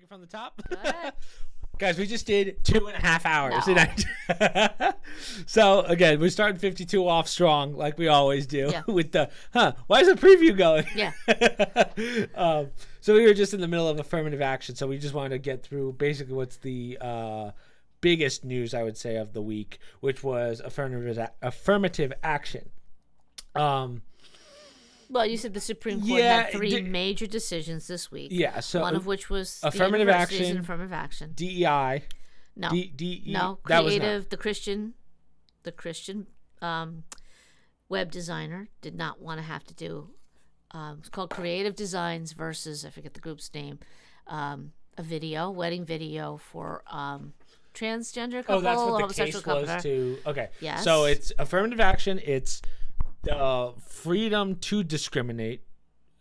it from the top? Go ahead. Guys, we just did 2.5 hours. No. So, again, we're starting 52 off strong, like we always do, Yeah. with the, where's the preview going? Yeah. So we were just in the middle of affirmative action, so we just wanted to get through basically what's the biggest news, I would say, of the week, which was affirmative action. Well, you said the Supreme Court had three major decisions this week. Yeah, so one of which was affirmative action, affirmative action. DEI. No, no, creative. The Christian web designer did not want to have to do. It's called Creative Designs versus, I forget the group's name, a wedding video for transgender couple. Oh, that's what the homosexual case was couple. to. Okay. Yes. So it's affirmative action. It's freedom to discriminate.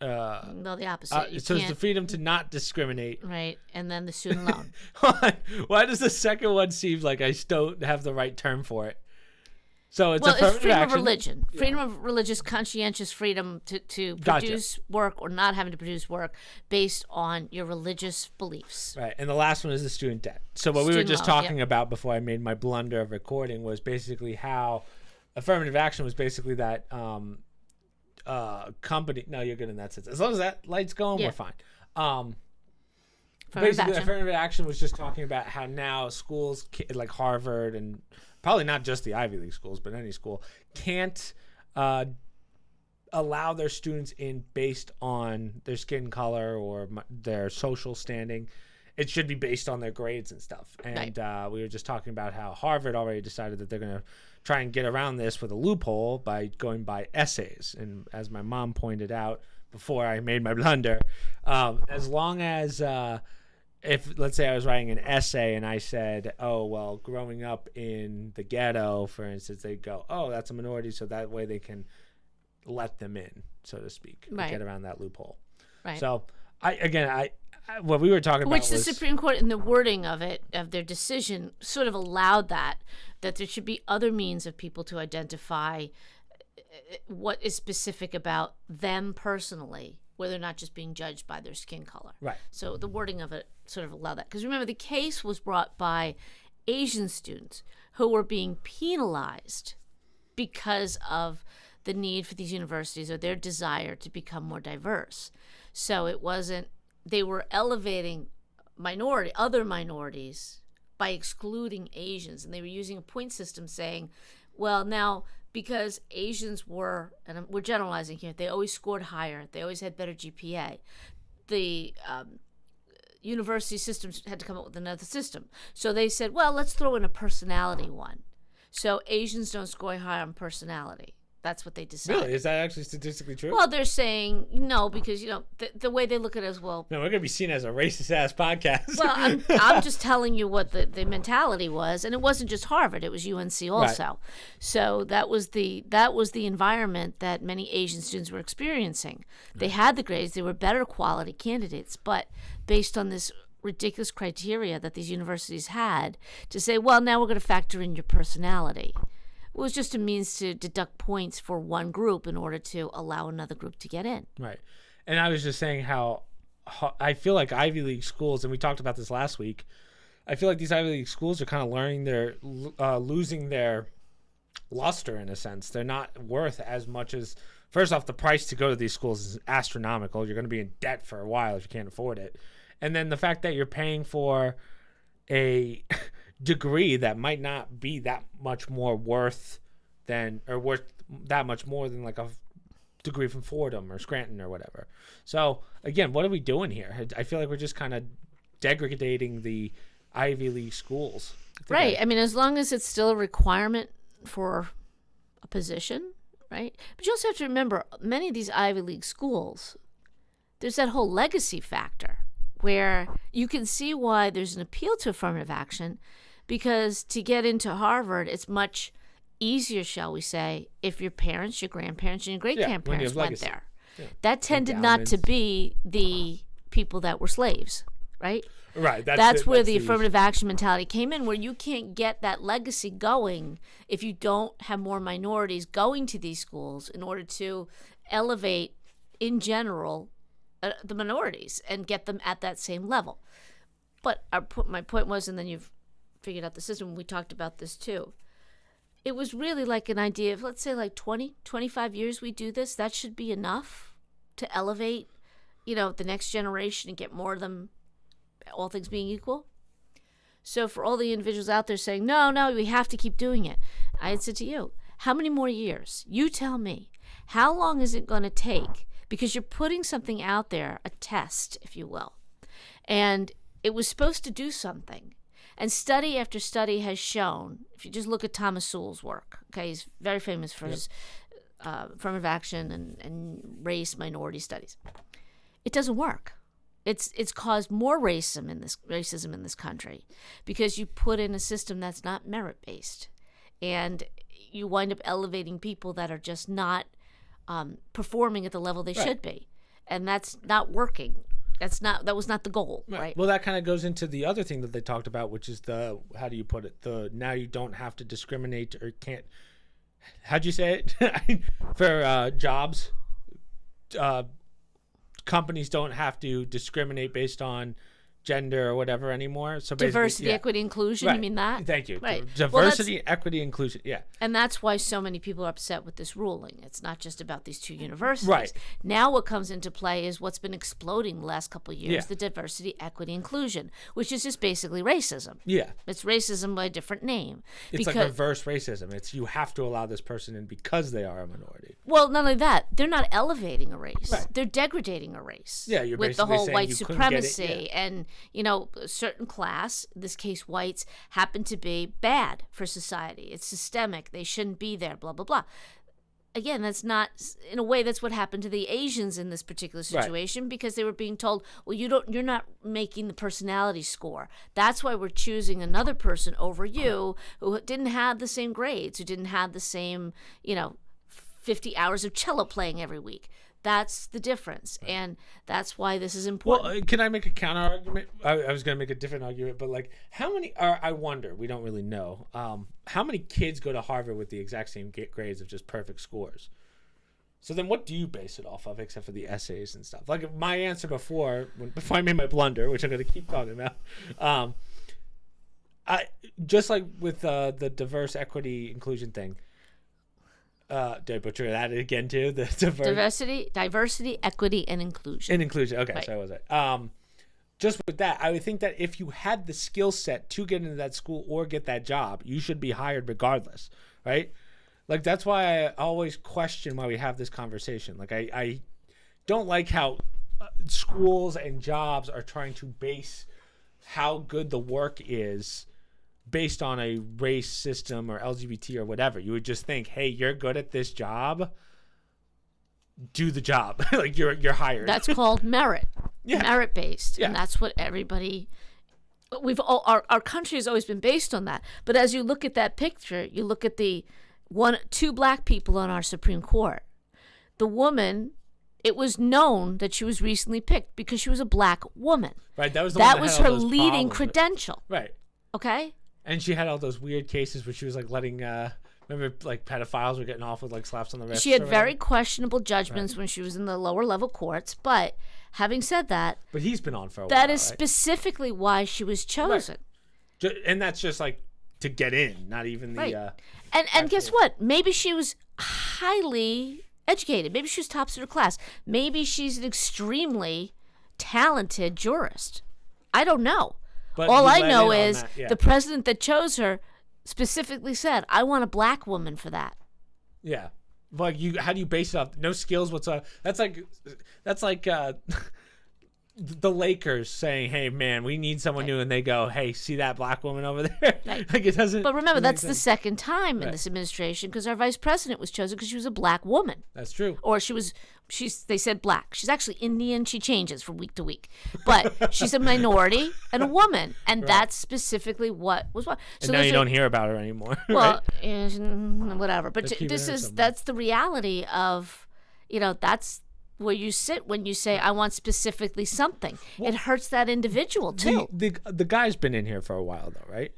No, the opposite. So it's the freedom to not discriminate. Right, and then the student loan. Why does the second one seem like I don't have the right term for it? So it's it's freedom action. of religion, freedom of religious, conscientious freedom to produce work or not having to produce work based on your religious beliefs. Right, and the last one is the student debt. So what we were just talking about before I made my blunder of recording was basically how affirmative action was basically that company. No, you're good in that sense. As long as that light's going, we're fine. Basically, affirmative action was just talking about how now schools like Harvard and probably not just the Ivy League schools, but any school can't allow their students in based on their skin color or their social standing. It should be based on their grades and stuff. And we were just talking about how Harvard already decided that they're going to try and get around this with a loophole by going by essays. And as my mom pointed out before I made my blunder, as long as if, let's say I was writing an essay and I said, oh, well, growing up in the ghetto, for instance, they'd go, oh, that's a minority, so that way they can let them in, so to speak, get around that loophole. Right. So, what we were talking about was... Which the Supreme Court, in the wording of it, of their decision, sort of allowed that there should be other means of people to identify what is specific about them personally, where they're not just being judged by their skin color. Right. So the wording of it sort of allowed that. Because remember, the case was brought by Asian students who were being penalized because of the need for these universities or their desire to become more diverse. So it wasn't, they were elevating other minorities by excluding Asians. And they were using a point system saying, well, now, because Asians were, and we're generalizing here, they always scored higher. They always had better GPA. The university systems had to come up with another system. So they said, well, let's throw in a personality one. So Asians don't score high on personality. That's what they decided. Really? Is that actually statistically true? Well, they're saying no because, the way they look at it is, well... No, we're going to be seen as a racist-ass podcast. Well, I'm just telling you what the mentality was. And it wasn't just Harvard. It was UNC also. Right. So that was the environment that many Asian students were experiencing. They had the grades. They were better quality candidates. But based on this ridiculous criteria that these universities had to say, well, now we're going to factor in your personality. It was just a means to deduct points for one group in order to allow another group to get in. Right. And I was just saying how I feel like Ivy League schools, and we talked about this last week, I feel like these Ivy League schools are kind of losing their luster in a sense. They're not worth as much as, first off, the price to go to these schools is astronomical. You're going to be in debt for a while if you can't afford it. And then the fact that you're paying for a degree that might not be that much more worth that much more than like a degree from Fordham or Scranton or whatever. So again, what are we doing here? I feel like we're just kind of degrading the Ivy League schools. Right. I mean, as long as it's still a requirement for a position, right? But you also have to remember, many of these Ivy League schools, there's that whole legacy factor where you can see why there's an appeal to affirmative action, because to get into Harvard, it's much easier, shall we say, if your parents, your grandparents, and your great-grandparents went there. Yeah. That tended not to be the people that were slaves, right? Right. That's where the affirmative action mentality came in, where you can't get that legacy going if you don't have more minorities going to these schools in order to elevate, in general, the minorities and get them at that same level. But my point was, and then you've figured out the system, we talked about this too. It was really like an idea of, let's say, like 20, 25 years we do this. That should be enough to elevate, the next generation and get more of them, all things being equal. So for all the individuals out there saying, no, we have to keep doing it, I had said to you, how many more years? You tell me. How long is it going to take? Because you're putting something out there, a test, if you will. And it was supposed to do something. And study after study has shown, if you just look at Thomas Sowell's work, okay, he's very famous for his affirmative action and race minority studies. It doesn't work. It's caused more racism in this country because you put in a system that's not merit-based. And you wind up elevating people that are just not performing at the level they should be. And that's not working. That was not the goal, right? Well, that kind of goes into the other thing that they talked about, which is how do you put it? Now you don't have to discriminate or can't. How'd you say it? For jobs, companies don't have to discriminate based on gender or whatever anymore. So diversity, equity, inclusion. Right. You mean that? Thank you. Right. Diversity, equity, inclusion. Yeah. And that's why so many people are upset with this ruling. It's not just about these two universities. Right. Now what comes into play is what's been exploding the last couple of years, Yeah. the diversity, equity, inclusion, which is just basically racism. Yeah. It's racism by a different name. It's like reverse racism. It's you have to allow this person in because they are a minority. Well, not only that, they're not elevating a race. Right. They're degrading a race. Yeah, you're with the basically whole saying white you couldn't get it, supremacy and, a certain class, in this case whites, happen to be bad for society. It's systemic. They shouldn't be there, blah, blah, blah. Again, that's not, in a way, that's what happened to the Asians in this particular situation because they were being told, well, you're not making the personality score. That's why we're choosing another person over you who didn't have the same grades, who didn't have the same, 50 hours of cello playing every week. That's the difference, and that's why this is important. Well, can I make a counter argument? I was going to make a different argument, but how many are? I wonder. We don't really know. How many kids go to Harvard with the exact same grades of just perfect scores? So then, what do you base it off of, except for the essays and stuff? Like my answer before I made my blunder, which I'm going to keep talking about. I just like with the diverse, equity, inclusion thing. Did I butcher that again too? The diversity, equity, and inclusion. Okay, right. So was it? Just with that, I would think that if you had the skill set to get into that school or get that job, you should be hired regardless, right? Like that's why I always question why we have this conversation. Like I don't like how schools and jobs are trying to base how good the work is based on a race system or LGBT or whatever. You would just think, hey, you're good at this job, do the job. Like you're hired. That's called merit. Yeah. Merit based. Yeah. And that's what everybody our country has always been based on that. But as you look at that picture, you look at the two black people on our Supreme Court. The woman, it was known that she was recently picked because she was a black woman. Right. That was that was her leading credential. Right. Okay? And she had all those weird cases where she was like letting, remember like pedophiles were getting off with like slaps on the wrist. She had very questionable judgments when she was in the lower level courts. But having said that, but he's been on for a while. That is specifically why she was chosen. Right. And that's just like to get in, not even the. Right. And guess what? Maybe she was highly educated. Maybe she was tops of her class. Maybe she's an extremely talented jurist. I don't know. But all I know is yeah. The president that chose her specifically said, I want a black woman for that. Yeah. Like how do you base it off? No skills whatsoever. That's like the Lakers saying, hey man, we need someone new, and they go, hey, see that black woman over there? Right. Like it doesn't. But remember, that's the second time in this administration because our vice president was chosen because she was a black woman. That's true. Or they said black. She's actually Indian. She changes from week to week. But she's a minority and a woman. And that's specifically what was what. So and now you don't hear about her anymore. Well, right? Whatever. But that's the reality of, that's where you sit when you say, I want specifically something. Well, it hurts that individual too. The guy's been in here for a while though, right?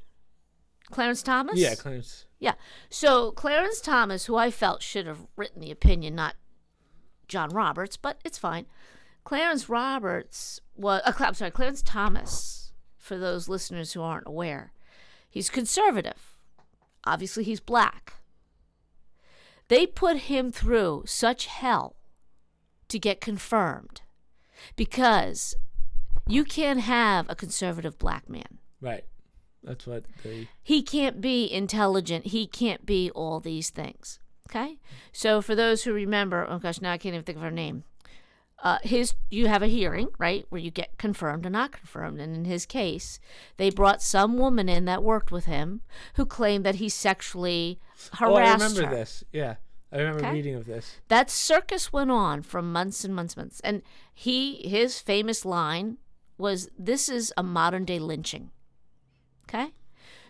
Clarence Thomas? Yeah, Clarence. Yeah. So Clarence Thomas, who I felt should have written the opinion, not John Roberts, but it's fine. Clarence Thomas for those listeners who aren't aware. He's conservative. Obviously, he's black. They put him through such hell to get confirmed because you can't have a conservative black man. Right. That's what they... He can't be intelligent. He can't be all these things. Okay? So for those who remember, oh gosh, now I can't even think of her name. You have a hearing, right, where you get confirmed or not confirmed. And in his case, they brought some woman in that worked with him who claimed that he sexually harassed her. I remember this. Yeah. I remember reading of this. That circus went on for months and months and months. And his famous line was, "This is a modern day lynching." Okay?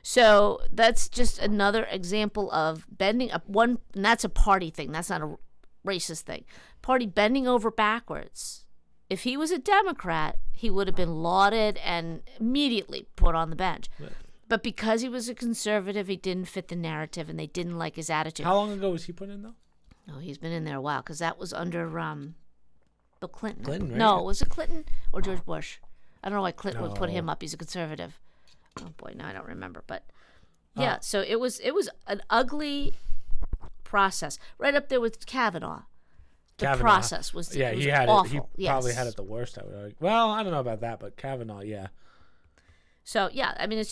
So that's just another example of bending up one, and that's a party thing. That's not a racist thing. Party bending over backwards. If he was a Democrat, he would have been lauded and immediately put on the bench. Right. But because he was a conservative, he didn't fit the narrative, and they didn't like his attitude. How long ago was he put in, though? Oh, he's been in there a while, because that was under Bill Clinton. Clinton, right? No, was it Clinton or George Bush? I don't know why Clinton would put No. him up. He's a conservative. Oh boy, now I don't remember. But yeah, so it was an ugly process, right up there with Kavanaugh. The process was he was had awful. it. He probably had it the worst. I would argue. Well, I don't know about that, but Kavanaugh, yeah. So yeah, I mean, it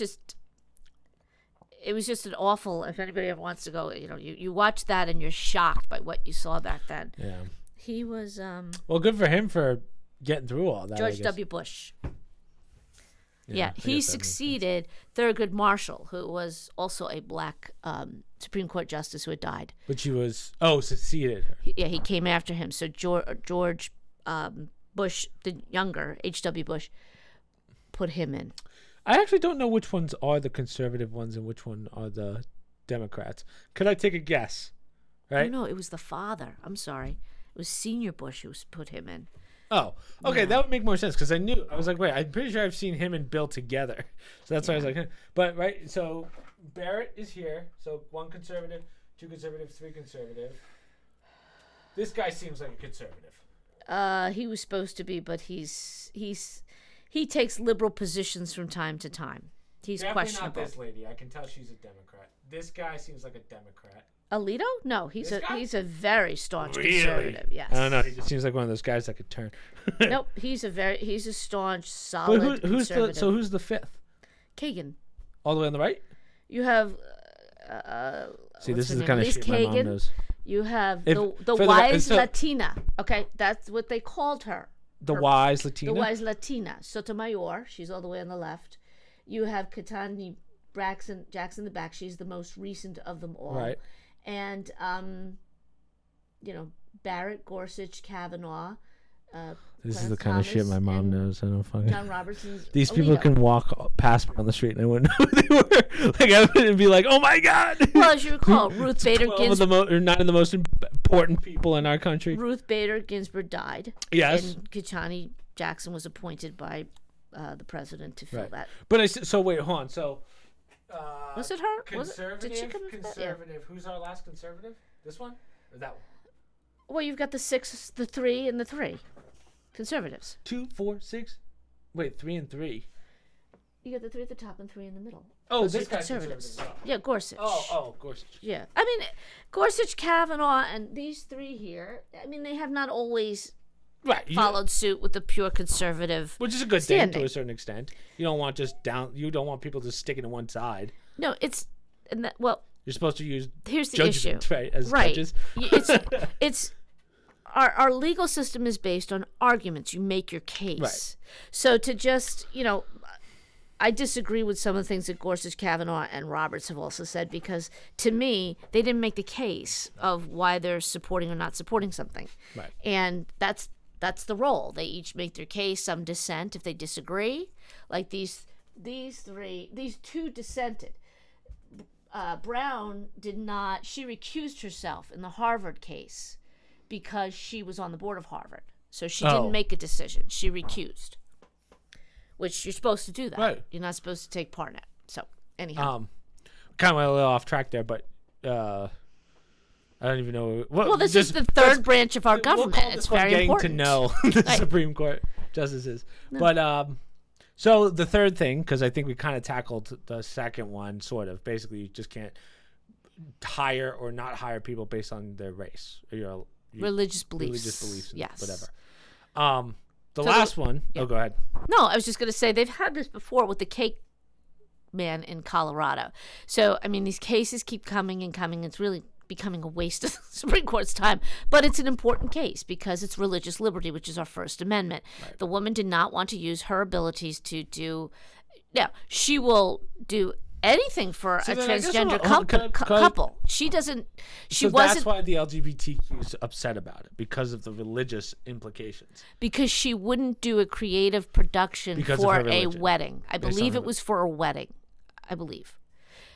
was just an awful. If anybody ever wants to go, you watch that and you're shocked by what you saw back then. Yeah. He was well, good for him for getting through all that. George W. Bush. Yeah, he succeeded Thurgood Marshall, who was also a black Supreme Court justice who had died. But she was succeeded. He came after him. So George Bush, the younger, H.W. Bush, put him in. I actually don't know which ones are the conservative ones and which one are the Democrats. Could I take a guess? Right? No, it was the father. I'm sorry. It was Senior Bush who put him in. Oh, okay, Yeah. that would make more sense because I was like, wait, I'm pretty sure I've seen him and Bill together, so that's why I was like, but right, so Barrett is here, so 1 conservative, 2 conservative, 3 conservative. This guy seems like a conservative. He was supposed to be, but he takes liberal positions from time to time. He's Definitely questionable. not this lady. I can tell she's a Democrat. This guy seems like a Democrat. Alito? No, he's This guy? he's a very staunch Really? conservative. Yes. I don't know. He just seems like one of those guys that could turn. Nope, he's a staunch, solid who's conservative. who's the 5th? Kagan. All the way on the right. You have. See, what's this her is the name? kind of Elise shit my mom Kagan. knows. You have If- the for the- wise so- Latina. Okay, that's what they called her. The wise Latina. The wise Latina. Sotomayor. She's all the way on the left. You have Ketanji Jackson in the back. She's the most recent of them all. Right. And Barrett, Gorsuch, Kavanaugh. This is Clarence the kind of shit Thomas, my mom and knows. I don't fucking. John Robertson's These people Alito. can walk past me on the street and I wouldn't know who they were. Like I wouldn't be like, "Oh my god!" Well, as you recall, Ruth Bader 12 of Ginsburg. or 9 of the most important people in our country. Ruth Bader Ginsburg died. Yes. And Ketanji Jackson was appointed by the president to fill Right. that. But so wait, hold on. So Was it her? conservative, Did she come into that? Yeah. conservative. Who's our last conservative? This one or that one? Well, you've got the 6, the 3, and the 3 conservatives. 2, 4, 6. Wait, 3 and 3. You got the 3 at the top and 3 in the middle. Oh, Those this are guy's conservatives. conservative as well. Yeah, Gorsuch. Oh, Gorsuch. Yeah. I mean, Gorsuch, Kavanaugh, and these 3 here, I mean, they have not always Right. followed suit with the pure conservative. Which is a good thing standing. to a certain extent. You don't want you don't want people just sticking to one side. No, well, You're supposed to use here's the judgment, issue. right, as Right. judges. It's our legal system is based on arguments. You make your case. Right. So to just, I disagree with some of the things that Gorsuch, Kavanaugh, and Roberts have also said because to me, they didn't make the case of why they're supporting or not supporting something. Right. And that's the role. They each make their case, some dissent if they disagree. Like these 2 dissented. Brown did not, she recused herself in the Harvard case because she was on the board of Harvard. So she didn't make a decision. She recused, which you're supposed to do that. Right. You're not supposed to take part in it. So anyhow. Kind of went a little off track there, but I don't even know. Well, this is the third branch of our government. We'll call It's this one very getting important. to know the Right. Supreme Court justices. No. But So the third thing, because I think we kind of tackled the second one, sort of. Basically, you just can't hire or not hire people based on their race or your religious beliefs. Religious beliefs, and yes. whatever. The last one. Yeah. Oh, go ahead. No, I was just going to say they've had this before with the Kake man in Colorado. So, I mean, these cases keep coming and coming. It's really becoming a waste of the Supreme Court's time. But it's an important case because it's religious liberty, which is our First Amendment. Right. The woman did not want to use her abilities to do. Now, she will do anything for a transgender couple. She doesn't. She wasn't. That's why the LGBTQ is upset about it, because of the religious implications. Because she wouldn't do a creative production for a wedding. I believe it was for a wedding. I believe.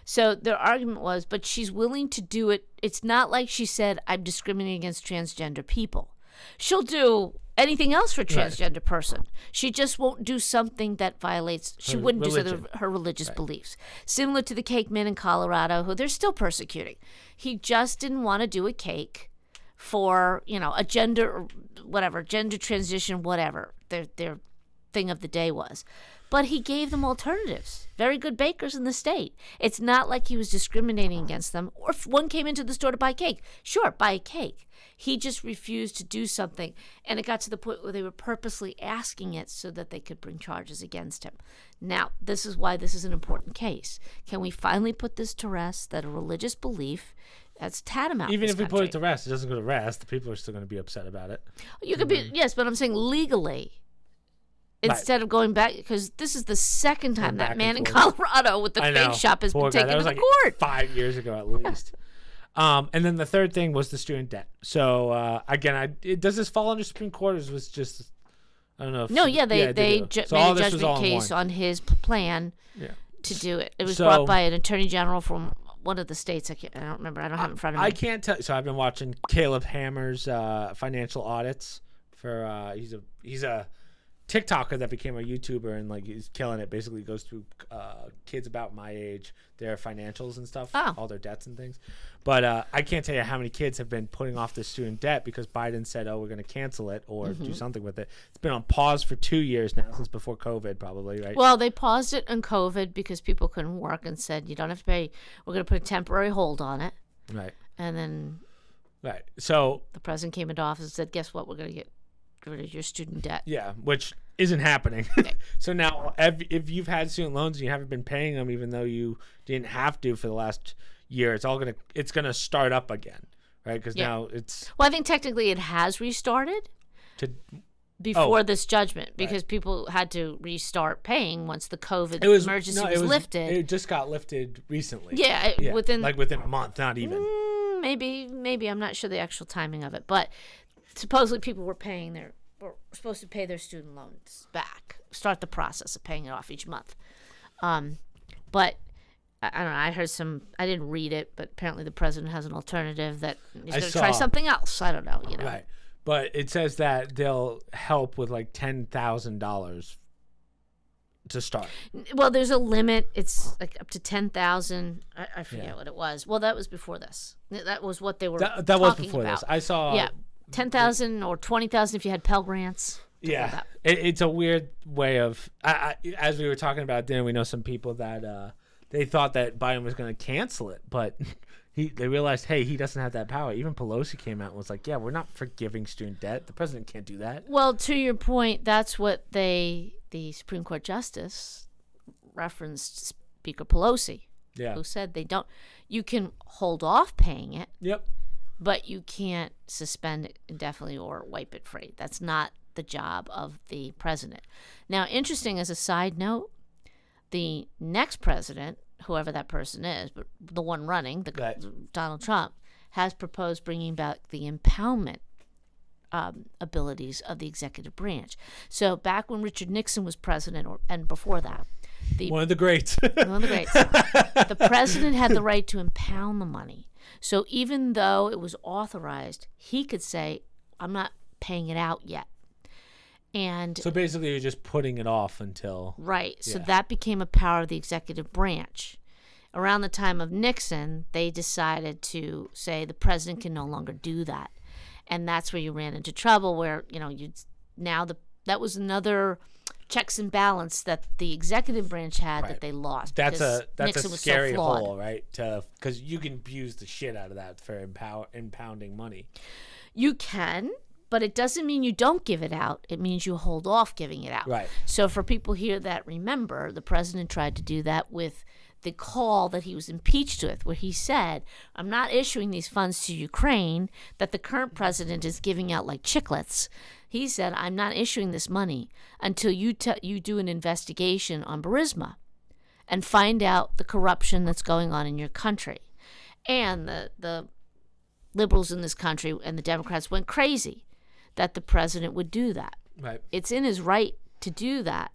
So their argument was, but she's willing to do it. It's not like she said, I'm discriminating against transgender people. She'll do anything else for a transgender person. She just won't do something that violates, she wouldn't do her religious beliefs. Similar to the Kake man in Colorado, who they're still persecuting. He just didn't want to do a cake for, a gender, whatever, gender transition, whatever their thing of the day was. But he gave them alternatives. Very good bakers in the state. It's not like he was discriminating against them. Or if one came into the store to buy cake, sure, buy a cake. He just refused to do something. And it got to the point where they were purposely asking it so that they could bring charges against him. Now, this is why this is an important case. Can we finally put this to rest, that a religious belief, that's tantamount. Even if we put it to rest, it doesn't go to rest. The people are still going to be upset about it. You could be, yes, but I'm saying legally. Instead of going back, because this is the second time that man in Colorado with the cake shop has been taken to court. 5 years ago at least. And then the third thing was the student debt. So again, does this fall under Supreme Court, or was just, I don't know. They made a judgment case on his plan to do it. It was brought by an attorney general from one of the states. I don't remember. I don't have it in front of me. I can't tell. So I've been watching Caleb Hammer's financial audits for. He's a TikToker that became a YouTuber, and like he's killing it. Basically goes through kids about my age, their financials and stuff, all their debts and things. But I can't tell you how many kids have been putting off the student debt because Biden said, we're going to cancel it or do something with it. It's been on pause for 2 years now, since before COVID probably, right? Well, they paused it on COVID because people couldn't work and said, you don't have to pay. We're going to put a temporary hold on it. Right. And then so the president came into office and said, guess what? We're going to get rid of your student debt. Yeah, which isn't happening. So now if you've had student loans and you haven't been paying them, even though you didn't have to for the last year, it's gonna start up again, right? Because now it's, well, I think technically it has restarted before this judgment, because people had to restart paying once the COVID emergency was lifted. It just got lifted recently. Within a month, not even. Maybe I'm not sure the actual timing of it, but supposedly people were supposed to pay their student loans back, start the process of paying it off each month. But I don't know. I heard I didn't read it, but apparently the president has an alternative that he's going to try something else. I don't know. Right. But it says that they'll help with like $10,000 to start. Well, there's a limit. It's like up to $10,000. I forget what it was. Well, that was before this. That was what they were talking about. That was before this. I saw. Yeah. 10,000 or 20,000 if you had Pell Grants. Yeah, it's a weird way of. As we were talking about then, we know some people that they thought that Biden was going to cancel it, but they realized, hey, he doesn't have that power. Even Pelosi came out and was like, yeah, we're not forgiving student debt. The president can't do that. Well, to your point, that's what the Supreme Court Justice referenced Speaker Pelosi, who said you can hold off paying it. Yep. But you can't suspend it indefinitely or wipe it free. That's not the job of the president. Now, interesting as a side note, the next president, whoever that person is, but the one running, Donald Trump, has proposed bringing back the impoundment abilities of the executive branch. So back when Richard Nixon was president, and before that, one of the greats. The president had the right to impound the money. So even though it was authorized, he could say, I'm not paying it out yet. And so basically you're just putting it off until... Right. So that became a power of the executive branch. Around the time of Nixon, they decided to say the president can no longer do that. And that's where you ran into trouble where, that was another checks and balance that the executive branch had Right. that they lost. That's because a Nixon was so scary flawed. hole, right? Because you can abuse the shit out of that for impounding money. You can, but it doesn't mean you don't give it out. It means you hold off giving it out. Right. So for people here that remember, the president tried to do that with the call that he was impeached with, where he said, I'm not issuing these funds to Ukraine that the current president is giving out like chiclets. He said, I'm not issuing this money until you do an investigation on Burisma and find out the corruption that's going on in your country. And the liberals in this country and the Democrats went crazy that the president would do that. Right. It's in his right to do that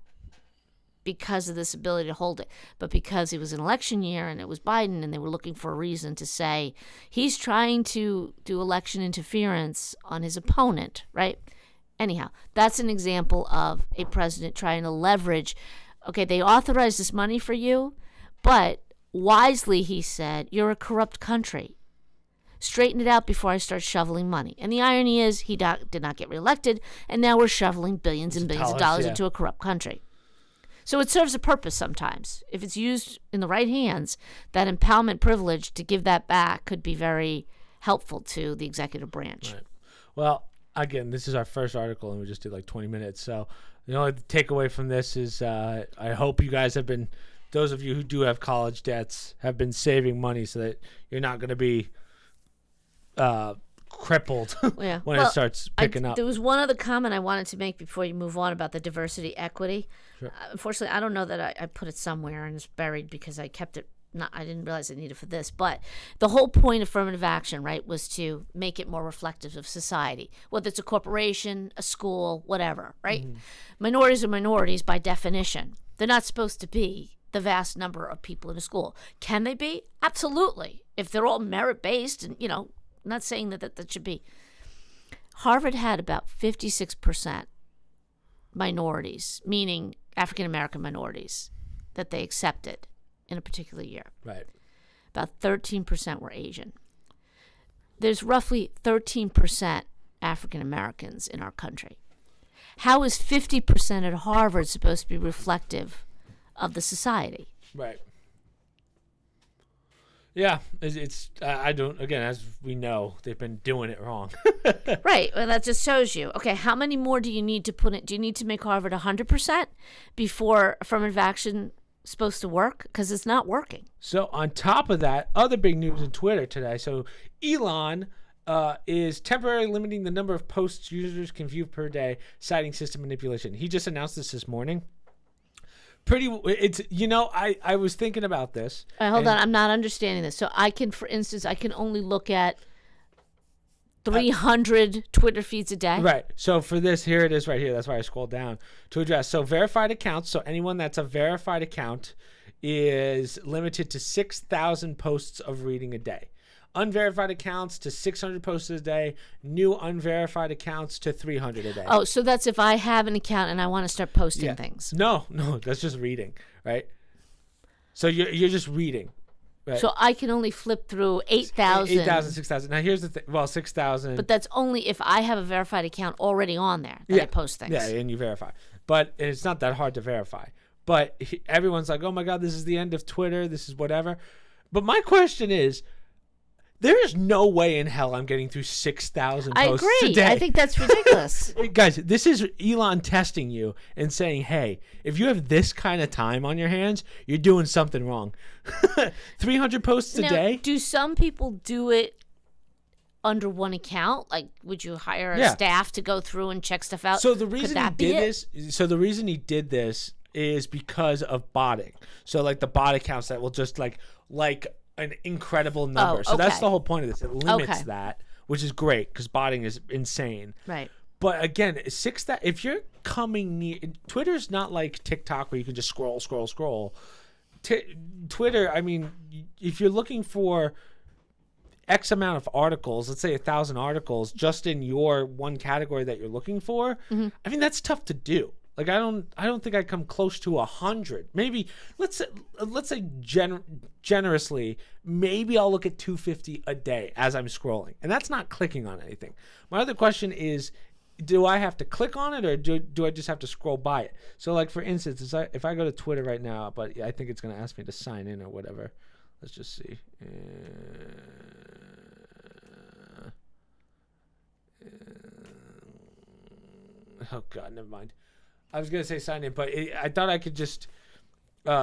because of this ability to hold it. But because it was an election year and it was Biden and they were looking for a reason to say he's trying to do election interference on his opponent, right? Anyhow, that's an example of a president trying to leverage, okay, they authorized this money for you, but wisely, he said, you're a corrupt country. Straighten it out before I start shoveling money. And the irony is he did not get reelected, and now we're shoveling billions and billions of dollars into a corrupt country. So it serves a purpose sometimes. If it's used in the right hands, that empowerment privilege to give that back could be very helpful to the executive branch. Right. Well, again, this is our first article, and we just did like 20 minutes. So the only takeaway from this is I hope you guys have been, those of you who do have college debts, have been saving money so that you're not going to be crippled when it starts picking up. There was one other comment I wanted to make before you move on about the diversity equity. Sure. Unfortunately, I don't know that I put it somewhere and it's buried because I kept it. I didn't realize I needed it for this, but the whole point of affirmative action, right, was to make it more reflective of society, whether it's a corporation, a school, whatever, right? Mm-hmm. Minorities are minorities by definition. They're not supposed to be the vast number of people in a school. Can they be? Absolutely. If they're all merit-based and, I'm not saying that should be. Harvard had about 56% minorities, meaning African-American minorities, that they accepted in a particular year. Right. About 13% were Asian. There's roughly 13% African-Americans in our country. How is 50% at Harvard supposed to be reflective of the society? Right. Yeah, it's I don't, again, as we know, they've been doing it wrong. Right. Well, that just shows you. Okay, how many more do you need to put in? Do you need to make Harvard 100% before affirmative action is supposed to work? Because it's not working. So on top of that, other big news in Twitter today. So Elon is temporarily limiting the number of posts users can view per day, citing system manipulation. He just announced this morning. I was thinking about this. Hold on, I'm not understanding this. So for instance, I can only look at 300 Twitter feeds a day? Right. So for this, here it is right here. That's why I scrolled down to address. So verified accounts, so anyone that's a verified account is limited to 6,000 posts of reading a day. Unverified accounts to 600 posts a day. New unverified accounts to 300 a day. Oh, so that's if I have an account and I want to start posting things. No, that's just reading, right? So you're just reading. Right. So I can only flip through 8,000. 8,000, 6,000. Now here's the thing. Well, 6,000. But that's only if I have a verified account already on there that I post things. Yeah, and you verify. But it's not that hard to verify. But everyone's like, oh my God, this is the end of Twitter. This is whatever. But my question is, there is no way in hell I'm getting through 6,000 posts a day. I think that's ridiculous. Guys, this is Elon testing you and saying, hey, if you have this kind of time on your hands, you're doing something wrong. 300 posts a day? Do some people do it under one account? Like, would you hire a staff to go through and check stuff out? So the reason the reason he did this is because of botting. So like the bot accounts that will just like an incredible number. So that's the whole point of this. It limits that, which is great because botting is insane. Right. But again, if you're coming near, Twitter's not like TikTok where you can just scroll. Twitter, I mean, if you're looking for X amount of articles, let's say 1,000 articles just in your one category that you're looking for, I mean, that's tough to do. Like I don't think I come close to 100. Maybe let's say generously, maybe I'll look at 250 a day as I'm scrolling, and that's not clicking on anything. My other question is do I have to click on it, or do I just have to scroll by it? So, like, for instance, if I go to Twitter right now, but I think it's going to ask me to sign in or whatever. Let's just see. Oh, God, never mind. I was going to say sign in, but I thought I could just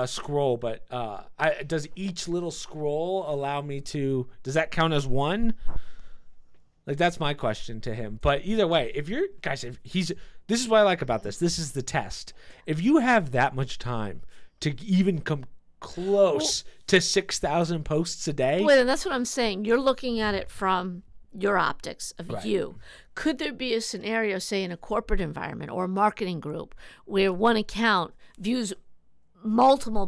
scroll, but does each little scroll allow me to... Does that count as one? Like, that's my question to him. But either way, if you're... Guys, this is what I like about this. This is the test. If you have that much time to even come close to 6,000 posts a day... Well, that's what I'm saying. You're looking at it from your optics of you. Could there be a scenario, say, in a corporate environment or a marketing group where one account views multiple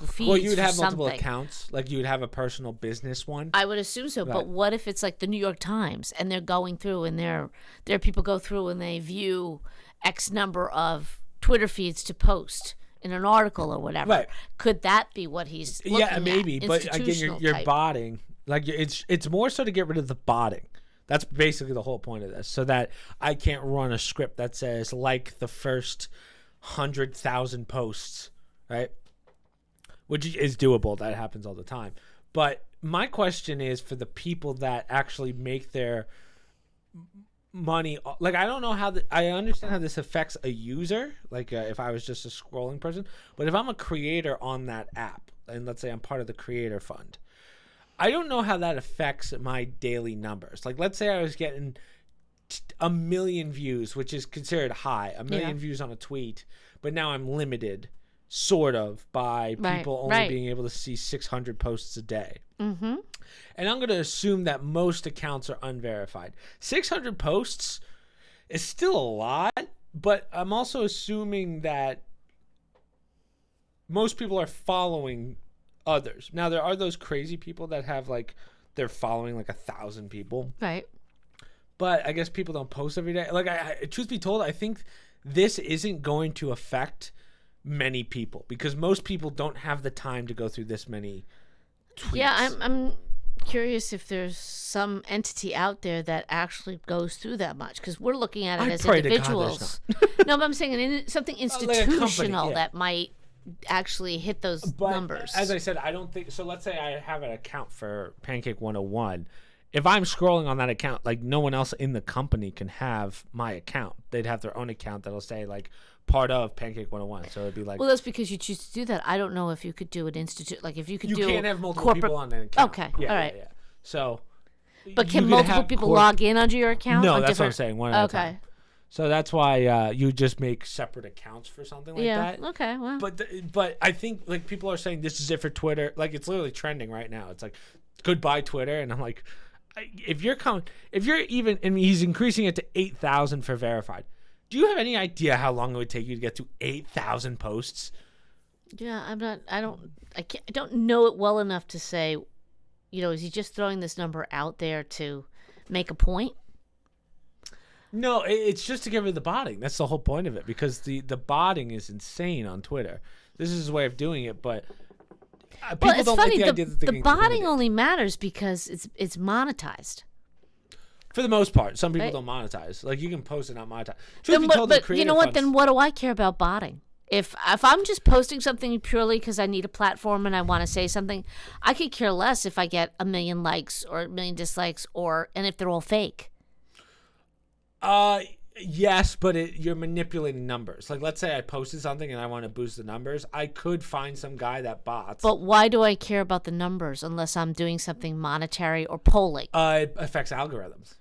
feeds? Well, you would have something. multiple accounts. Like, you would have a personal business one. I would assume so. Right. But what if it's like the New York Times and they're going through and their people go through and they view X number of Twitter feeds to post in an article or whatever? Right. Could that be what he's looking at? Maybe. But again, you're botting. Like, it's more so to get rid of the botting. That's basically the whole point of this, so that I can't run a script that says, like, the first 100,000 posts, right? Which is doable. That happens all the time. But my question is for the people that actually make their money. Like, I don't know how I understand how this affects a user. Like, if I was just a scrolling person, but if I'm a creator on that app, and let's say I'm part of the creator fund, I don't know how that affects my daily numbers. Like, let's say I was getting 1 million views, which is considered high, 1 million views on a tweet, but now I'm limited, sort of, by people only being able to see 600 posts a day. Mm-hmm. And I'm going to assume that most accounts are unverified. 600 posts is still a lot, but I'm also assuming that most people are following others. Now, there are those crazy people that have, like, they're following like 1,000 people. Right. But I guess people don't post every day. Like, truth be told, I think this isn't going to affect many people because most people don't have the time to go through this many tweets. Yeah, I'm curious if there's some entity out there that actually goes through that much, because we're looking at it as individuals. No, but I'm saying something institutional that might actually hit those numbers. As I said, I don't think so. Let's say I have an account for Pancake 101. If I'm scrolling on that account, like, no one else in the company can have my account. They'd have their own account that'll say, like, part of Pancake 101. So it'd be like, well, that's because you choose to do that. I don't know if you could do an institute, like, if you could you can't have multiple people on an account. Okay, all right. Yeah. So, but can multiple people log in under your account? No, that's what I'm saying. One at a time. So that's why you just make separate accounts for something like that. Yeah, okay, well. But I think, like, people are saying this is it for Twitter. Like, it's literally trending right now. It's like, goodbye Twitter. And I'm like, if you're even, and he's increasing it to 8,000 for verified. Do you have any idea how long it would take you to get to 8,000 posts? Yeah, I don't know it well enough to say, is he just throwing this number out there to make a point? No, it's just to get rid of the botting. That's the whole point of it, because the botting is insane on Twitter. This is his way of doing it, but people don't like the idea that the botting only matters because it's monetized. For the most part, some people don't monetize. Like, you can post and not monetize. But you know what? Then what do I care about botting? If I'm just posting something purely because I need a platform and I want to say something, I could care less if I get 1 million likes or 1 million dislikes, and if they're all fake. Yes, but you're manipulating numbers. Like, let's say I posted something and I want to boost the numbers. I could find some guy that bots. But why do I care about the numbers unless I'm doing something monetary or polling? It affects algorithms.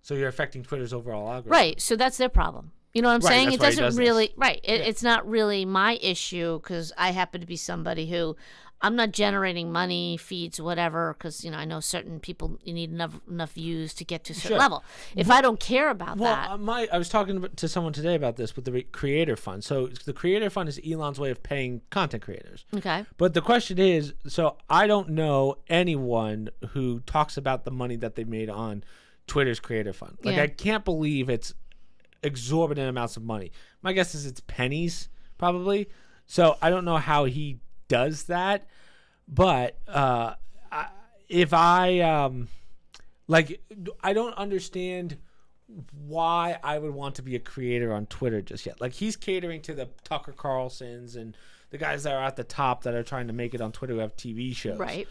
So you're affecting Twitter's overall algorithm. Right, so that's their problem. You know what I'm saying? It doesn't really... Right, it's not really my issue, because I happen to be somebody who... I'm not generating money, feeds, whatever, because, I know certain people, you need enough views to get to a certain level. If I don't care about that... I was talking to someone today about this with the Creator Fund. So the Creator Fund is Elon's way of paying content creators. Okay. But the question is, so I don't know anyone who talks about the money that they made on Twitter's Creator Fund. Like, I can't believe it's exorbitant amounts of money. My guess is it's pennies, probably. So I don't know how he does that, but if I don't understand why I would want to be a creator on Twitter just yet. Like, he's catering to the Tucker Carlsons and the guys that are at the top that are trying to make it on Twitter who have TV shows. Right.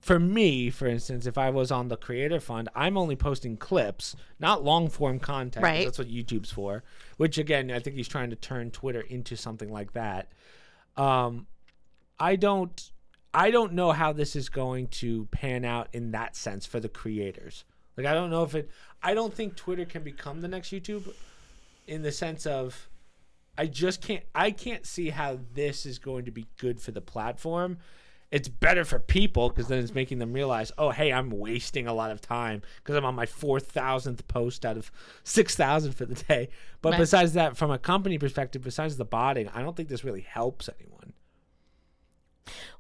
For me, for instance, if I was on the creator fund, I'm only posting clips, not long form content. 'Cause Right. that's what YouTube's for. Which, again, I think he's trying to turn Twitter into something like that. I don't know how this is going to pan out in that sense for the creators. Like, I don't know if I don't think Twitter can become the next YouTube in the sense of I can't see how this is going to be good for the platform. It's better for people because then it's making them realize, oh, hey, I'm wasting a lot of time because I'm on my 4,000th post out of 6,000 for the day. But besides that, from a company perspective, besides the botting, I don't think this really helps anyone.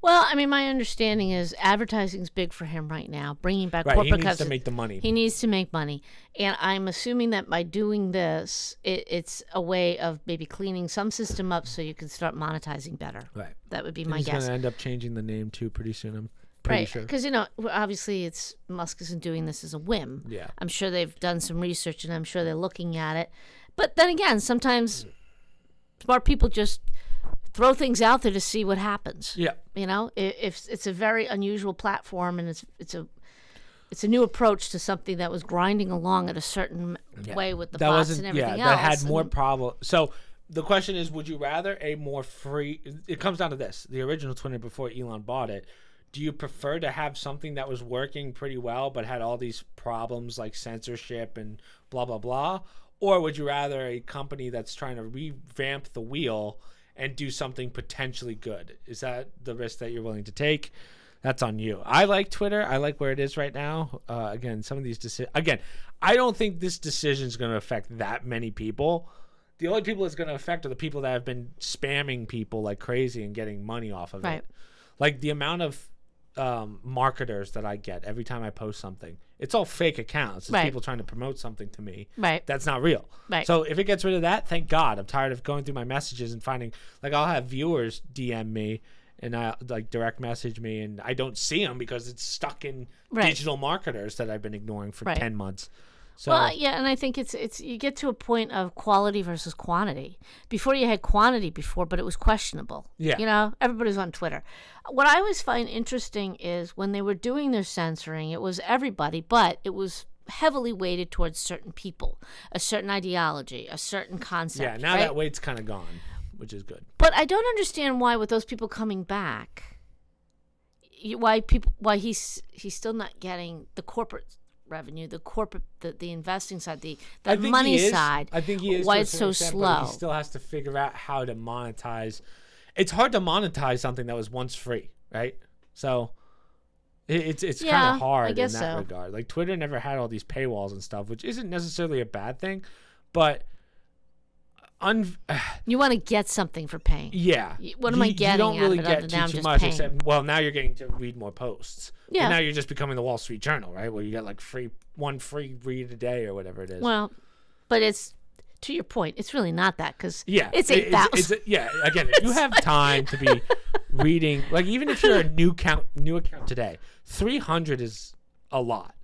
Well, I mean, my understanding is advertising's big for him right now, bringing back Right, corporate he needs to customers. make the money. He needs to make money. And I'm assuming that by doing this, it's a way of maybe cleaning some system up so you can start monetizing better. Right. That would be And my he's guess. going to end up changing the name, too, pretty soon, I'm pretty sure. Because, obviously Musk isn't doing this as a whim. Yeah. I'm sure they've done some research and I'm sure they're looking at it. But then again, sometimes smart people just throw things out there to see what happens. Yeah. If it's a very unusual platform and it's a new approach to something that was grinding along at a certain way with the bots and everything else. That had more problems. So the question is, would you rather a more free? It comes down to this: the original Twitter before Elon bought it. Do you prefer to have something that was working pretty well but had all these problems like censorship and blah blah blah, or would you rather a company that's trying to revamp the wheel and do something potentially good? Is that the risk that you're willing to take? That's on you. I like Twitter. I like where it is right now. Again, some of these decisions. Again, I don't think this decision is going to affect that many people. The only people it's going to affect are the people that have been spamming people like crazy and getting money off of it. Like the amount of marketers that I get every time I post something, it's all fake accounts. It's people trying to promote something to me. That's not real. So if it gets rid of that, thank God. I'm tired of going through my messages and finding, like, I'll have viewers DM me and like direct message me, and I don't see them because it's stuck in digital marketers that I've been ignoring for 10 months. So, well, yeah, and I think it's you get to a point of quality versus quantity. Before you had quantity before, but it was questionable. Yeah. Everybody's on Twitter. What I always find interesting is when they were doing their censoring, it was everybody, but it was heavily weighted towards certain people, a certain ideology, a certain concept. Yeah, now that weight's kind of gone, which is good. But I don't understand why, with those people coming back, why he's still not getting the corporate revenue, the investing side, the money side. I think he is. Why it's so slow. He still has to figure out how to monetize. It's hard to monetize something that was once free, right? So it's kind of hard in that regard. Like, Twitter never had all these paywalls and stuff, which isn't necessarily a bad thing, but you want to get something for paying. Yeah. What am I getting? You don't really get too much, paying. except, well, now you're getting to read more posts. Yeah. And now you're just becoming the Wall Street Journal, right? Where you get like one free read a day or whatever it is. Well, but it's, to your point, it's really not that, because it's 8,000. Yeah. Again, if you have time to be reading, like, even if you're a new account today, 300 is a lot.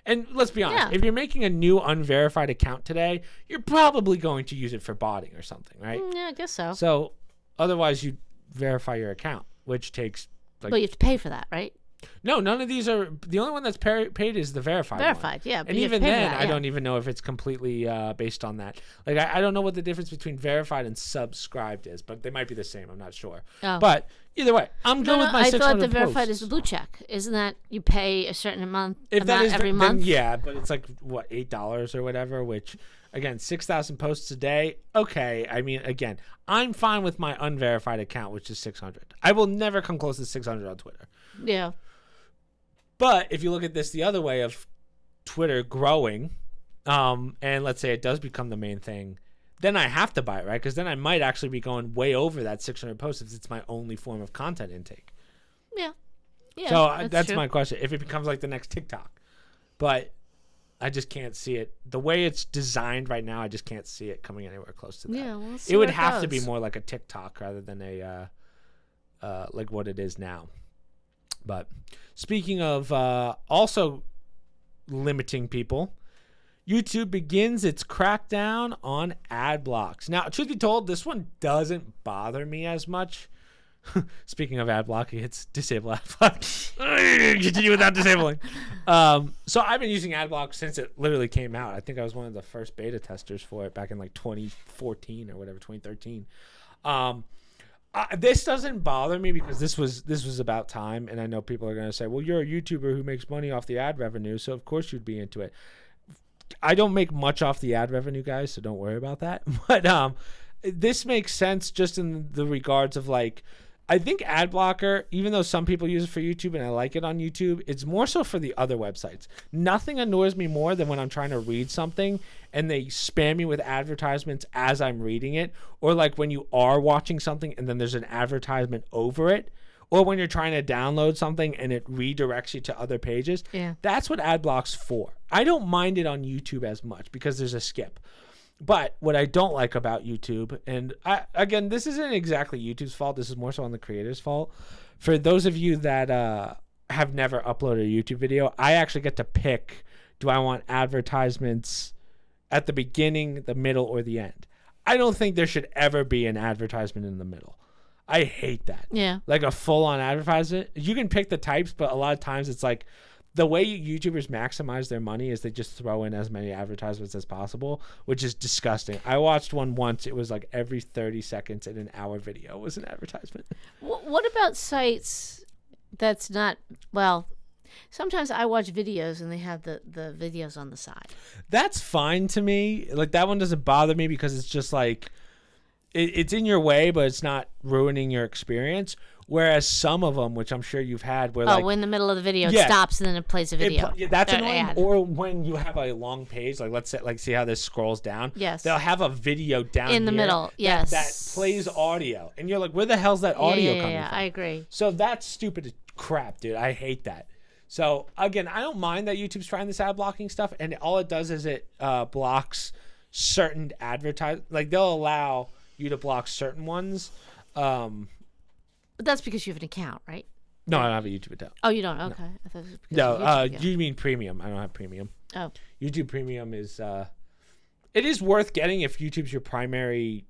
And let's be honest, if you're making a new unverified account today, you're probably going to use it for botting or something, right? Yeah, I guess so. So otherwise you verify your account, which takes but you have to pay for that, right? No, none of these are. The only one that's paid is the verified one. Yeah. And even then, I don't even know if it's completely based on that. Like, I don't know what the difference between verified and subscribed is, but they might be the same. I'm not sure. Oh. But either way, I'm good with my 600 I thought the verified posts. is the blue check. Isn't that you pay a certain amount every month? month? Yeah, but it's like, what, $8 or whatever, which, again, 6,000 posts a day. Okay, I mean, again, I'm fine with my unverified account, which is 600. I will never come close to 600 on Twitter. Yeah. But if you look at this the other way of Twitter growing, and let's say it does become the main thing, then I have to buy it, right? Because then I might actually be going way over that 600 posts if it's my only form of content intake. Yeah. So that's my question. If it becomes like the next TikTok. But I just can't see it. The way it's designed right now, I just can't see it coming anywhere close to that. Yeah, we'll see it would have to be more like a TikTok rather than a like what it is now. But speaking of also limiting people, YouTube begins its crackdown on ad blocks. Now, truth be told, this one doesn't bother me as much. Speaking of ad blocking, it's disable ad block. Continue without disabling. So I've been using ad block since it literally came out. I think I was one of the first beta testers for it back in like 2014 or whatever, 2013. This doesn't bother me because this was about time, and I know people are going to say, well, you're a YouTuber who makes money off the ad revenue, so of course you'd be into it. I don't make much off the ad revenue, guys, so don't worry about that. But this makes sense just in the regards of like, I think ad blocker, even though some people use it for YouTube and I like it on YouTube, it's more so for the other websites. Nothing annoys me more than when I'm trying to read something and they spam me with advertisements as I'm reading it, or like when you are watching something and then there's an advertisement over it, or when you're trying to download something and it redirects you to other pages. Yeah. That's what ad block's for. I don't mind it on YouTube as much because there's a skip. But what I don't like about YouTube, and again, this isn't exactly YouTube's fault. This is more so on the creator's fault. For those of you that have never uploaded a YouTube video, I actually get to pick, do I want advertisements at the beginning, the middle, or the end? I don't think there should ever be an advertisement in the middle. I hate that. Yeah. Like a full-on advertisement. You can pick the types, but a lot of times it's like the way YouTubers maximize their money is they just throw in as many advertisements as possible, which is disgusting. I watched one once. It was like every 30 seconds in an hour video was an advertisement. What about sites that's not, well, sometimes I watch videos and they have the videos on the side. That's fine to me. Like that one doesn't bother me because it's just like, it's in your way, but it's not ruining your experience. Whereas some of them, which I'm sure you've had, where like in the middle of the video it stops and then it plays a video. That's annoying. Or when you have a long page, like let's say, like see how this scrolls down. Yes. They'll have a video down in the middle. Yes. That plays audio, and you're like, where the hell's that audio coming from? Yeah, I agree. So that's stupid as crap, dude. I hate that. So again, I don't mind that YouTube's trying this ad blocking stuff, and all it does is it blocks certain like they'll allow you to block certain ones. But that's because you have an account, right? No, I don't have a YouTube account. Oh, you don't? Okay. No. I thought it was because No, you mean premium. I don't have premium. Oh. YouTube premium is it is worth getting if YouTube's your primary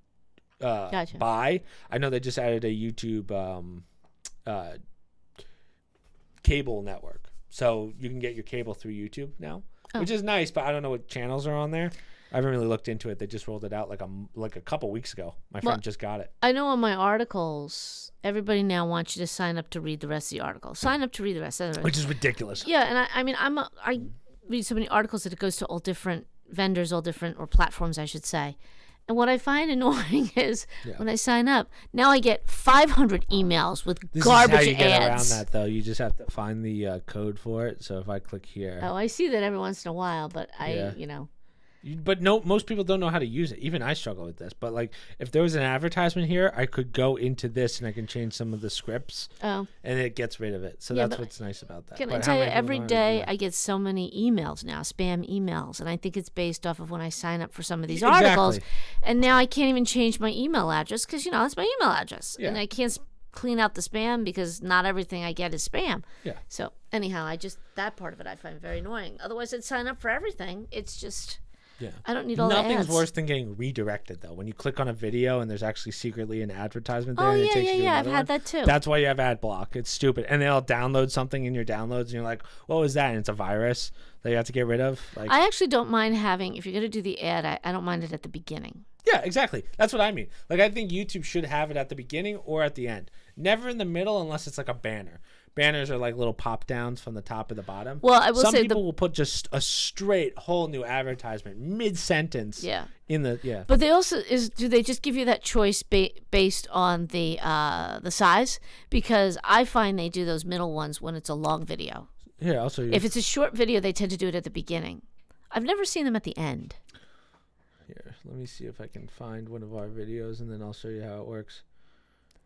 Gotcha. buy. I know they just added a YouTube cable network. So you can get your cable through YouTube now, which is nice, but I don't know what channels are on there. I haven't really looked into it. They just rolled it out like a couple weeks ago. My friend just got it. I know on my articles, everybody now wants you to sign up to read the rest of the article. Sign up to read the rest of it. Which is ridiculous. Yeah, and I mean, I read so many articles that it goes to all different vendors, or platforms, I should say. And what I find annoying is when I sign up, now I get 500 emails with garbage ads. This is how you get around that, though. You just have to find the code for it. So if I click here. Oh, I see that every once in a while, but But most people don't know how to use it. Even I struggle with this. But like, if there was an advertisement here, I could go into this and I can change some of the scripts. Oh. And it gets rid of it. So that's what's nice about that. Can I tell you, every day I get so many emails now, spam emails, and I think it's based off of when I sign up for some of these articles. And now I can't even change my email address because that's my email address, and I can't clean out the spam because not everything I get is spam. Yeah. So anyhow, that part of it I find very annoying. Otherwise, I'd sign up for everything. It's just. Yeah. I don't need all the ads. Nothing's worse than getting redirected, though. When you click on a video and there's actually secretly an advertisement there. Oh, and it takes you to I've another had one. that too. That's why you have ad block. It's stupid. And they'll download something in your downloads and you're like, what was that? And it's a virus that you have to get rid of. Like, I actually don't mind having, if you're going to do the ad, I don't mind it at the beginning. Yeah, exactly. That's what I mean. Like, I think YouTube should have it at the beginning or at the end. Never in the middle unless it's like a banner. Banners are like little pop downs from the top to the bottom. Well, I will Some say people will put just a straight whole new advertisement mid sentence. Yeah. But they also do they just give you that choice based on the size? Because I find they do those middle ones when it's a long video. Yeah, also if it's a short video, they tend to do it at the beginning. I've never seen them at the end. Here, let me see if I can find one of our videos and then I'll show you how it works.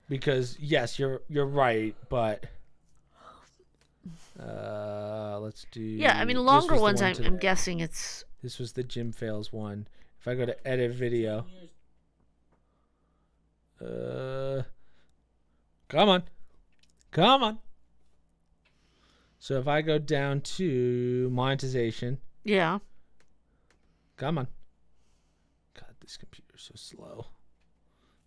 Because yes, you're right, but let's do. Yeah, I mean longer ones. I'm guessing it's. This was the gym fails one. If I go to edit video, come on. So if I go down to monetization, yeah, Come on. God, this computer's so slow.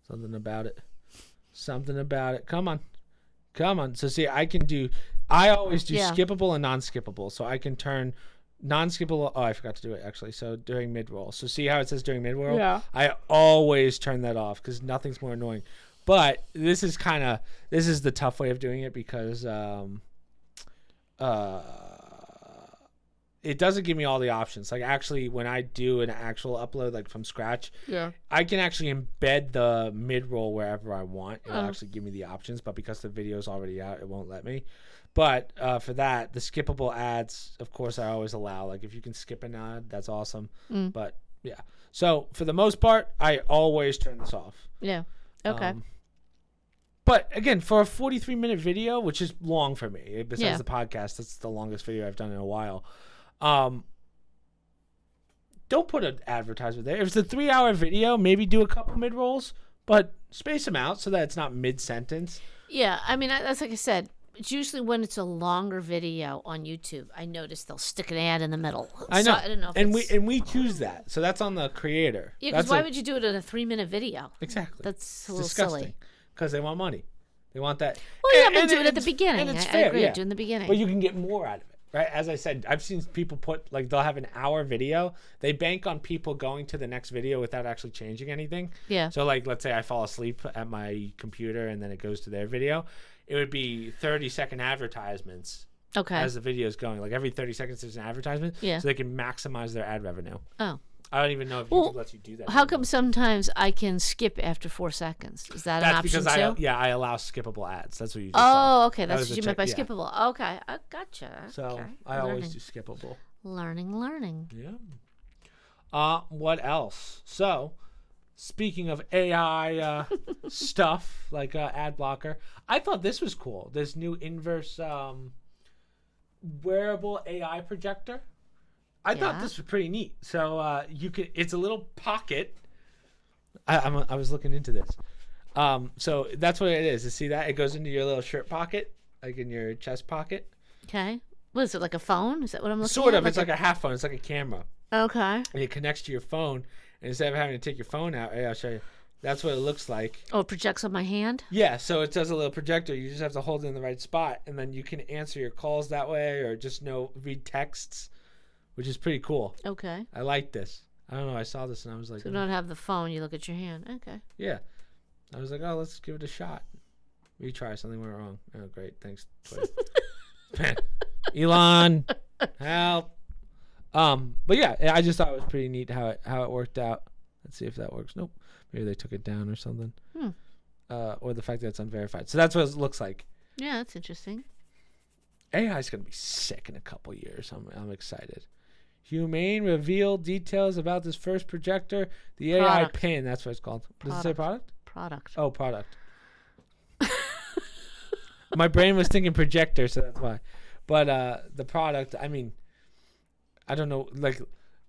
Something about it. Come on. So see, I always do skippable and non-skippable. So I can turn non-skippable. Oh, I forgot to do it actually. So during mid-roll. So see how it says during mid-roll? Yeah. I always turn that off because nothing's more annoying. But this is the tough way of doing it because it doesn't give me all the options. Like actually when I do an actual upload like from scratch, I can actually embed the mid-roll wherever I want. It'll actually give me the options, but because the video is already out, it won't let me. But for that, the skippable ads, of course, I always allow. Like if you can skip an ad, that's awesome. But yeah. So for the most part, I always turn this off. Yeah. Okay. But again, for a 43-minute video, which is long for me, besides the podcast, that's the longest video I've done in a while. Don't put an advertisement there. If it's a 3-hour video, maybe do a couple mid-rolls, but space them out so that it's not mid-sentence. Yeah, I mean, that's like I said. It's usually when it's a longer video on YouTube. I notice they'll stick an ad in the middle. I know. So I don't know if and we choose that. So that's on the creator. Yeah, because why would you do it in a 3-minute video? Exactly. That's a little disgusting. silly. Because they want money. They want that. Well, yeah, but do it at the beginning. And it's I fair, agree. yeah. Do it in the beginning. But you can get more out of it, right? As I said, I've seen people put, like, they'll have an hour video. They bank on people going to the next video without actually changing anything. Yeah. So, like, let's say I fall asleep at my computer and then it goes to their video. It would be 30-second advertisements as the video is going. Like, every 30 seconds there's an advertisement. Yeah. So they can maximize their ad revenue. Oh. I don't even know if YouTube lets you do that. How come sometimes I can skip after 4 seconds? Is that an option because too? I allow skippable ads. That's what you just saw. Oh, okay. That's what you meant by yeah. skippable. Okay. I gotcha. So okay. I always do skippable. Learning. Yeah. What else? So, speaking of AI stuff like ad blocker, I thought this was cool. This new inverse wearable AI projector. I thought this was pretty neat. So it's a little pocket. I was looking into this. So that's what it is. You see that? It goes into your little shirt pocket, like in your chest pocket. Okay. What is it, like a phone? Is that what I'm looking at? Sort of. It's like a half phone. It's like a camera. Okay. And it connects to your phone. And instead of having to take your phone out, I'll show you. That's what it looks like. Oh, it projects on my hand? Yeah, so it does a little projector. You just have to hold it in the right spot. And then you can answer your calls that way or just read texts, which is pretty cool. Okay. I like this. I don't know. I saw this and I was like... So you don't have the phone. You look at your hand. Okay. Yeah. I was like, oh, let's give it a shot. Retry. Something went wrong. Oh, great. Thanks. Elon, help. But yeah, I just thought it was pretty neat how it worked out. Let's see if that works. Nope. Maybe they took it down or something. Or the fact that it's unverified. So that's what it looks like. Yeah, that's interesting. AI is going to be sick in a couple years. I'm excited. Humane revealed details about this first projector. The AI pin. That's what it's called. Does it say product? Product. Oh, product. My brain was thinking projector, so that's why. But the product, I mean, I don't know. Like,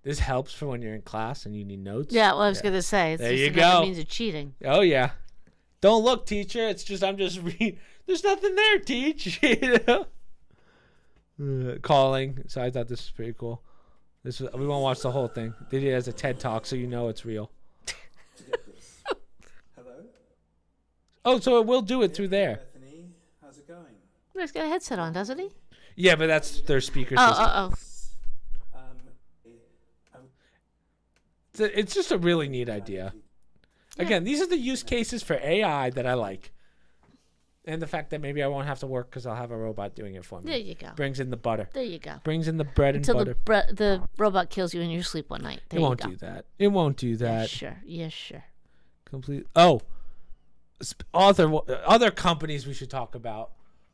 this helps for when you're in class and you need notes. Yeah, well, I was going to say. There you go. Means of cheating. Oh, yeah. Don't look, teacher. It's just, I'm just reading. There's nothing there, teach. Calling. So I thought this was pretty cool. We won't watch the whole thing. They did it as a TED Talk, so you know it's real. Hello? Oh, so it will do it through there. Bethany, how's it going? He's got a headset on, doesn't he? Yeah, but that's their speaker system. It's just a really neat idea. Again, these are the use cases for AI that I like. And the fact that maybe I won't have to work because I'll have a robot doing it for me. There you go. Brings in the butter. There you go. Brings in the bread and Until butter. the robot kills you in your sleep one night. There It you won't go. do that. It won't do that. Yeah, sure. Complete. Oh, other companies we should talk about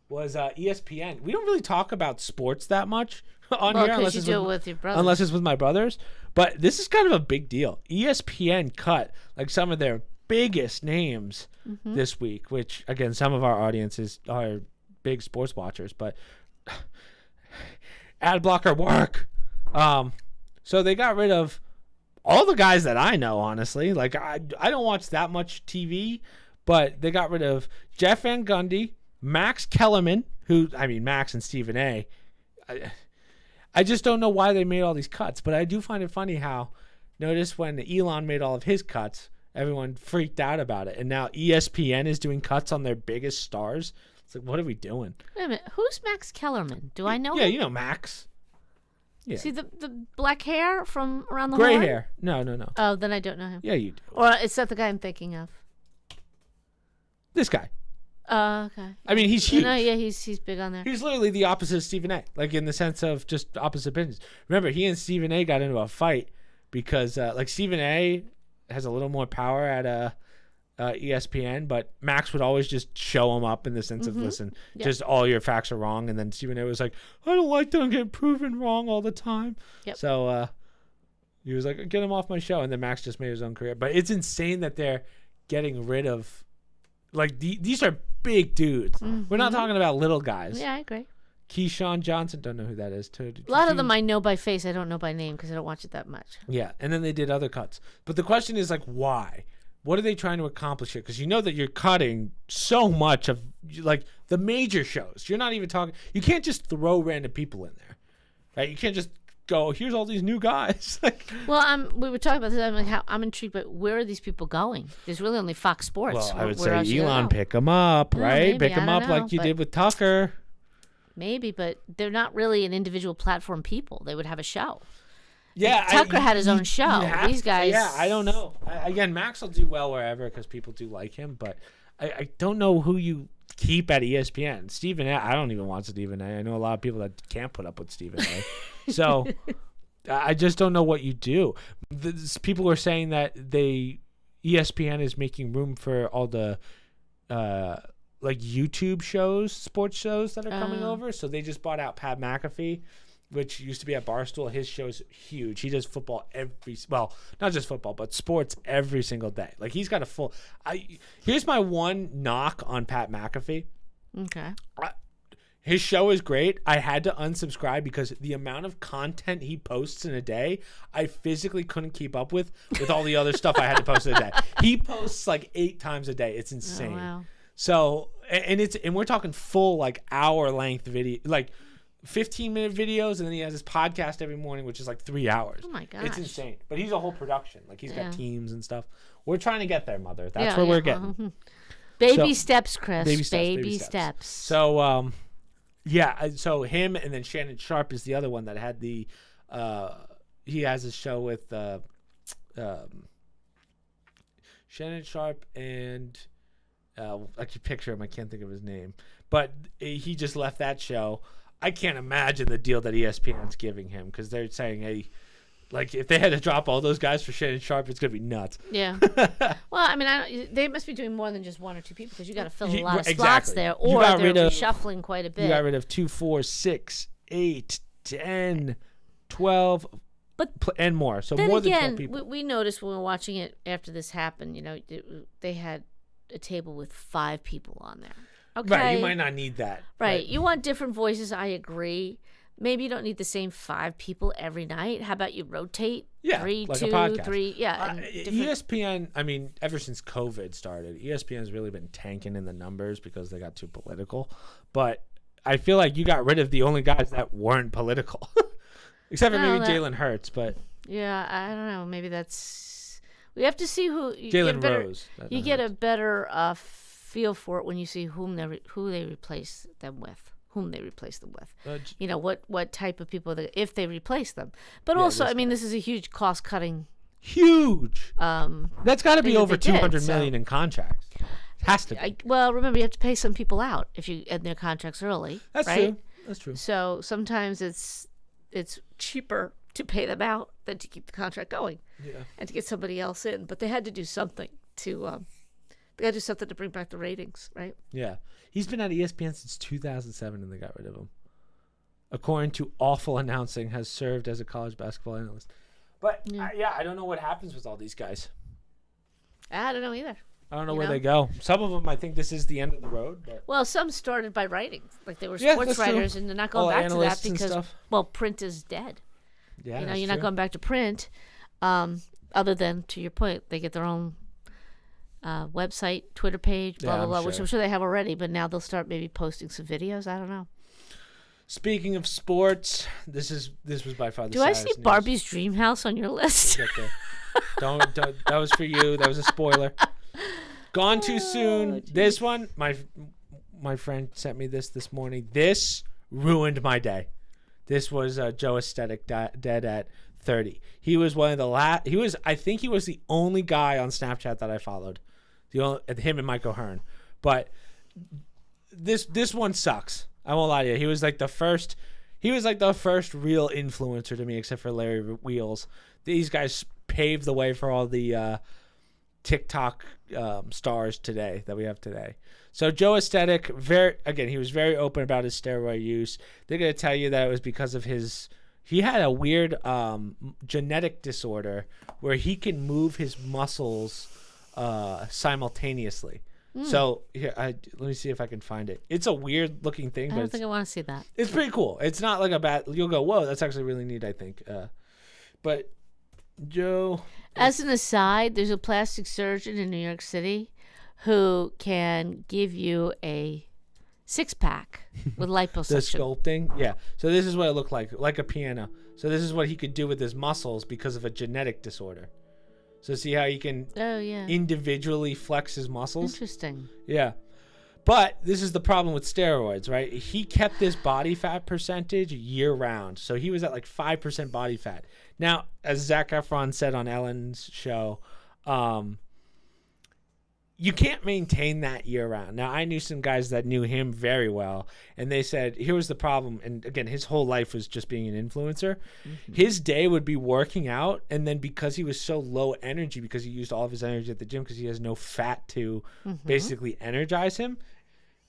was ESPN. We don't really talk about sports that much on here Because you do it with your brother. unless it's with my brothers. But this is kind of a big deal. ESPN cut like some of their biggest names this week, which again, some of our audiences are big sports watchers, but ad blocker work. So they got rid of all the guys that I know, honestly. Like I don't watch that much TV, but they got rid of Jeff Van Gundy, Max Kellerman, Max and Stephen A. I just don't know why they made all these cuts, but I do find it funny how notice when Elon made all of his cuts, everyone freaked out about it. And now ESPN is doing cuts on their biggest stars. It's like, what are we doing? Wait a minute. Who's Max Kellerman? Do I know Yeah, him? you know Max. Yeah. See the black hair from around the Gray horn? hair. No. Oh, then I don't know him. Yeah, you do. Or is that the guy I'm thinking of? This guy. Okay. I mean, he's huge. No, yeah, he's big on there. He's literally the opposite of Stephen A. Like, in the sense of just opposite opinions. Remember, he and Stephen A got into a fight because, like, Stephen A has a little more power at ESPN, but Max would always just show him up in the sense of, listen, just all your facts are wrong. And then Stephen A was like, I don't like that I'm getting proven wrong all the time. Yep. So he was like, get him off my show. And then Max just made his own career. But it's insane that they're getting rid of, like, these are big dudes. We're not talking about little guys. Yeah, I agree. Keyshawn Johnson, don't know who that is. A lot of them I know by face. I don't know by name because I don't watch it that much. Yeah, and then they did other cuts. But the question is, like, why? What are they trying to accomplish here? Because you know that you're cutting so much of, like, the major shows. You're not even talking. You can't just throw random people in there, right? You can't just go, here's all these new guys. Like, well, we were talking about this. I'm like, I'm intrigued, but where are these people going? There's really only Fox Sports. well, I would Where else say you gonna Elon, go? pick them up, right? maybe, Pick I them don't up know, like you but- did with Tucker. Maybe, but they're not really an individual platform people. They would have a show. Yeah, Tucker had his own show. These guys. Yeah, I don't know. Again, Max will do well wherever because people do like him, but I don't know who you keep at ESPN. Stephen A. I don't even want Stephen A. I know a lot of people that can't put up with Stephen A. So I just don't know what you do. People are saying that ESPN is making room for all the like YouTube shows, sports shows that are coming over. So they just bought out Pat McAfee, which used to be at Barstool. His show's huge. He does football not just football, but sports every single day. Like, he's got a full. Here's my one knock on Pat McAfee. Okay. His show is great. I had to unsubscribe because the amount of content he posts in a day, I physically couldn't keep up with all the other stuff I had to post in a day. He posts like 8 times a day. It's insane. Oh, wow. So, and we're talking full, like, hour length video, like 15-minute videos, and then he has his podcast every morning, which is like 3 hours. Oh my gosh. It's insane. But he's a whole production. Like, he's Yeah. got teams and stuff. We're trying to get there, Mother. That's where we're getting. Baby steps, Chris. Baby steps. So, so him, and then Shannon Sharp is the other one that had the he has his show with Shannon Sharp and I can picture him. I can't think of his name, but he just left that show. I can't imagine the deal that ESPN's giving him because they're saying, hey, like, if they had to drop all those guys for Shannon Sharp, it's gonna be nuts. Yeah. Well, I mean, they must be doing more than just 1 or 2 people because you got to fill a lot of Exactly. slots there, You or got they're rid of- reshuffling quite a bit. You got rid of 2, 4, 6, 8, 10, 12, and more. So then more again, than 12 people. we noticed when we were watching it after this happened, they had a table with 5 people on there. Okay. Right, you might not need that. Right. You want different voices, I agree. Maybe you don't need the same 5 people every night. How about you rotate? Yeah, 3, like a 2, podcast. 3. Yeah. and different- ESPN, I mean, ever since COVID started, ESPN's really been tanking in the numbers because they got too political. But I feel like you got rid of the only guys that weren't political. Except for Well, maybe Jalen Hurts, but Yeah, I don't know. Maybe that's. We have to see who. Jalen Rose. You get a better feel for it when you see who they replace them with. Whom they replace them with. What type of people if they replace them. But also, I mean, this is a huge cost cutting. Huge. That's got to be thing that over they did, 200 million in contracts. It has to be. Well, remember you have to pay some people out if you end their contracts early. That's right? true. That's true. So sometimes it's cheaper to pay them out than to keep the contract going. Yeah. And to get somebody else in. But they had to do something to bring back the ratings, right? Yeah. He's been at ESPN since 2007 and they got rid of him. According to Awful Announcing, has served as a college basketball analyst. But I don't know what happens with all these guys. I don't know either. I don't know where they go. Some of them, I think this is the end of the road. But Well, some started by writing. Like they were Yeah, sports that's true. writers and they're not going All back to that analysts and because stuff. print is dead. yeah, You're that's not true. going back to print. Other than, to your point, they get their own website, Twitter page, blah, Yeah, blah, I'm blah, which sure. I'm sure they have already, but now they'll start maybe posting some videos. I don't know. Speaking of sports, this was by far the Do I saddest see news. Barbie's dream house on your list? We'll get there. Don't. That was for you. That was a spoiler. Gone too soon. This one, my friend sent me this morning. This ruined my day. This was Joe Aesthetic dead at 30. He was one of the last. I think he was the only guy on Snapchat that I followed. Him and Mike O'Hearn. But this one sucks. I won't lie to you. He was like the first. He was like the first real influencer to me, except for Larry Wheels. These guys paved the way for all the TikTok stars today that we have today. So Joe Aesthetic, he was very open about his steroid use. They're going to tell you that it was because of he had a weird genetic disorder where he can move his muscles simultaneously. So here, let me see if I can find it. It's a weird looking thing, I but don't think I want to see that. it's pretty cool. It's not like a bad. You'll go, whoa, that's actually really neat. I think, but Joe. As an aside, there's a plastic surgeon in New York City who can give you a 6-pack with The liposuction. sculpting, yeah. So this is what it looked like a piano. So this is what he could do with his muscles because of a genetic disorder. So see how he can Oh, yeah. individually flex his muscles? Interesting. Yeah. But this is the problem with steroids, right? He kept his body fat percentage year round. So he was at like 5% body fat. Now, as Zac Efron said on Ellen's show, you can't maintain that year round. Now, I knew some guys that knew him very well, and they said, here was the problem. And again, his whole life was just being an influencer. Mm-hmm. His day would be working out, and then because he was so low energy, because he used all of his energy at the gym, because he has no fat to basically energize him,